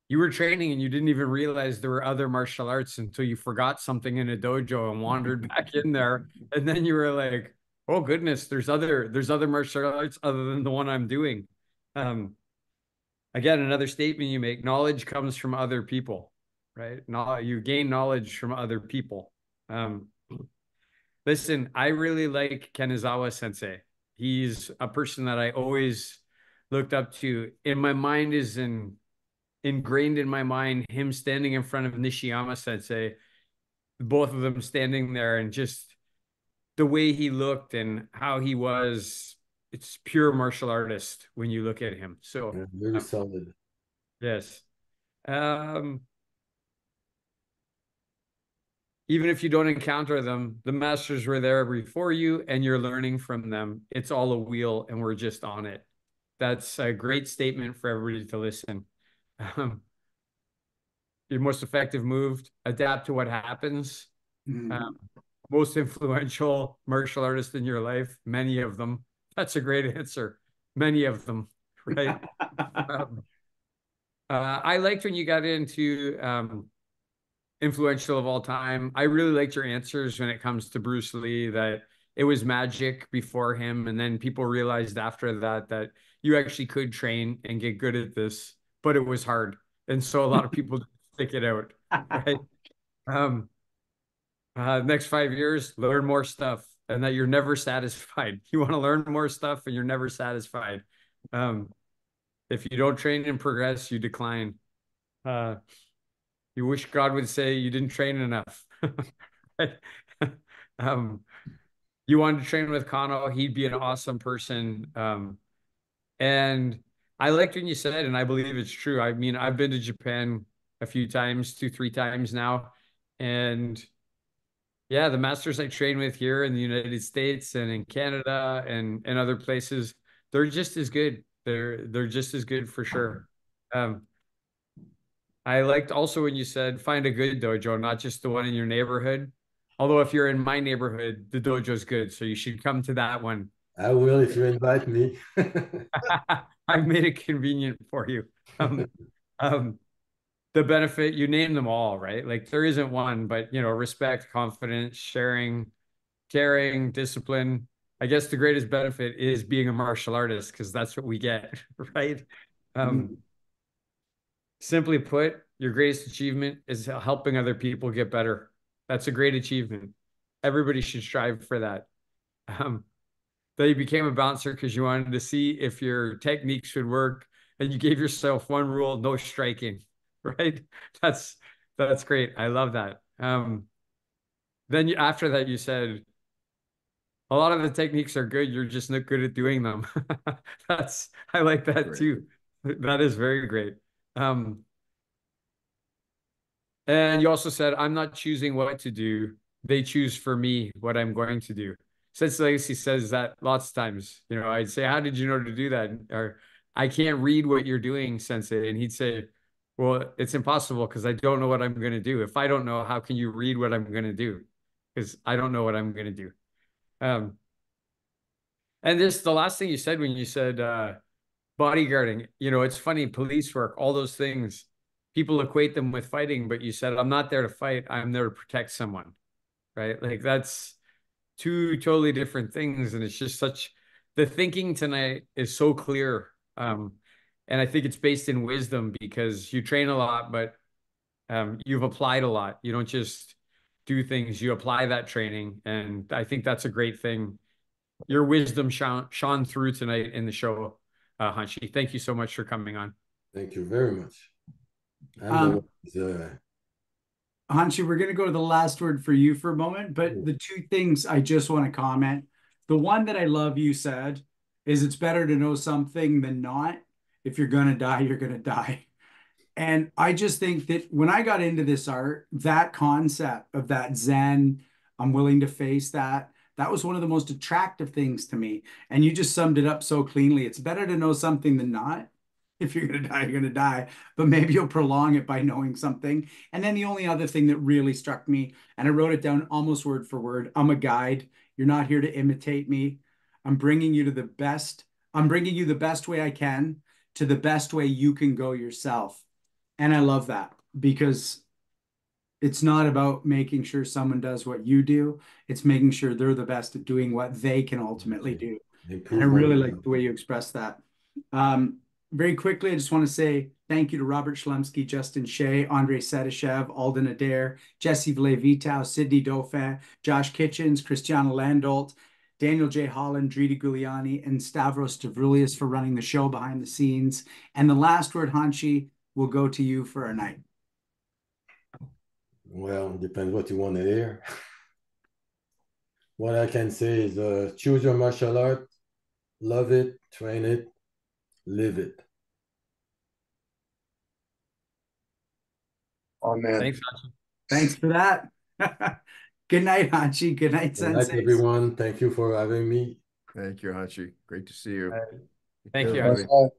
you were training and you didn't even realize there were other martial arts until you forgot something in a dojo and wandered back in there. And then you were like, oh goodness, there's other martial arts other than the one I'm doing. Again, another statement you make, knowledge comes from other people, right? You gain knowledge from other people. Listen, I really like Kanazawa Sensei. He's a person that I always looked up to. In my mind is ingrained in my mind, him standing in front of Nishiyama Sensei, both of them standing there, and just the way he looked and how he was. It's pure martial artist when you look at him. So yeah, very solid. Yes. Even if you don't encounter them, the masters were there before you and you're learning from them. It's all a wheel and we're just on it. That's a great statement for everybody to listen. Um, your most effective move, adapt to what happens. Most influential martial artist in your life, many of them. That's a great answer. Many of them, right? I liked when you got into influential of all time. I really liked your answers when it comes to Bruce Lee, that it was magic before him. And then people realized after that that you actually could train and get good at this, but it was hard. And so a lot of people stick it out, right? Next 5 years, learn more stuff, and that you're never satisfied. You want to learn more stuff and you're never satisfied. If you don't train and progress, you decline. You wish God would say you didn't train enough. You wanted to train with Kano, he'd be an awesome person. And I liked when you said, and I believe it's true. I mean, I've been to Japan a few times, 2, 3 times now. And yeah, the masters I train with here in the United States and in Canada and other places, they're just as good. They're just as good for sure. I liked also when you said find a good dojo, not just the one in your neighborhood. Although if you're in my neighborhood, the dojo's good, so you should come to that one. I will if you invite me. I've made it convenient for you. The benefit, you name them all, right? Like there isn't one, but respect, confidence, sharing, caring, discipline. I guess the greatest benefit is being a martial artist because that's what we get, right? Simply put, your greatest achievement is helping other people get better. That's a great achievement. Everybody should strive for that. That you became a bouncer because you wanted to see if your techniques would work, and you gave yourself one rule: no striking. Right? That's great. I love that. Then after that, you said a lot of the techniques are good. You're just not good at doing them. I like that Great. too. That is very great. And you also said, I'm not choosing what to do. They choose for me what I'm going to do. Sensei Legacy says that lots of times. I'd say, how did you know to do that? Or I can't read what you're doing, Sensei. And he'd say, well, it's impossible because I don't know what I'm going to do. If I don't know, how can you read what I'm going to do? Because I don't know what I'm going to do. And this, the last thing you said when you said bodyguarding, it's funny, police work, all those things, people equate them with fighting, but you said, I'm not there to fight. I'm there to protect someone, right? Like that's two totally different things. And it's just the thinking tonight is so clear. And I think it's based in wisdom because you train a lot, but you've applied a lot. You don't just do things, you apply that training. And I think that's a great thing. Your wisdom shone through tonight in the show, Hanshi. Thank you so much for coming on. Thank you very much. Hanshi, we're going to go to the last word for you for a moment, but the two things I just want to comment. The one that I love you said is it's better to know something than not. If you're going to die, you're going to die. And I just think that when I got into this art, that concept of that Zen, I'm willing to face that was one of the most attractive things to me. And you just summed it up so cleanly. It's better to know something than not. If you're going to die, you're going to die. But maybe you'll prolong it by knowing something. And then the only other thing that really struck me, and I wrote it down almost word for word, I'm a guide. You're not here to imitate me. I'm bringing you the best way I can to the best way you can go yourself. And I love that because it's not about making sure someone does what you do. It's making sure they're the best at doing what they can ultimately do. And I really like the way you express that. Very quickly, I just want to say thank you to Robert Shlemsky, Justin Shea, Andrei Sedashev, Alden Adair, Jesse Villay-Vitao, Sydney Dauphin, Josh Kitchens, Christiana Landolt, Daniel J. Holland, Dridi Guliani, and Stavros Stavroulias for running the show behind the scenes. And the last word, Hanshi, will go to you for our night. Well, depends what you want to hear. What I can say is choose your martial art, love it, train it, live it. Amen. Thanks, Hanshi. Thanks for that. Good night, Hanshi. Good night, Sensei. Good night, everyone. Thank you for having me. Thank you, Hanshi. Great to see you. Thank you, Everybody. Hanshi.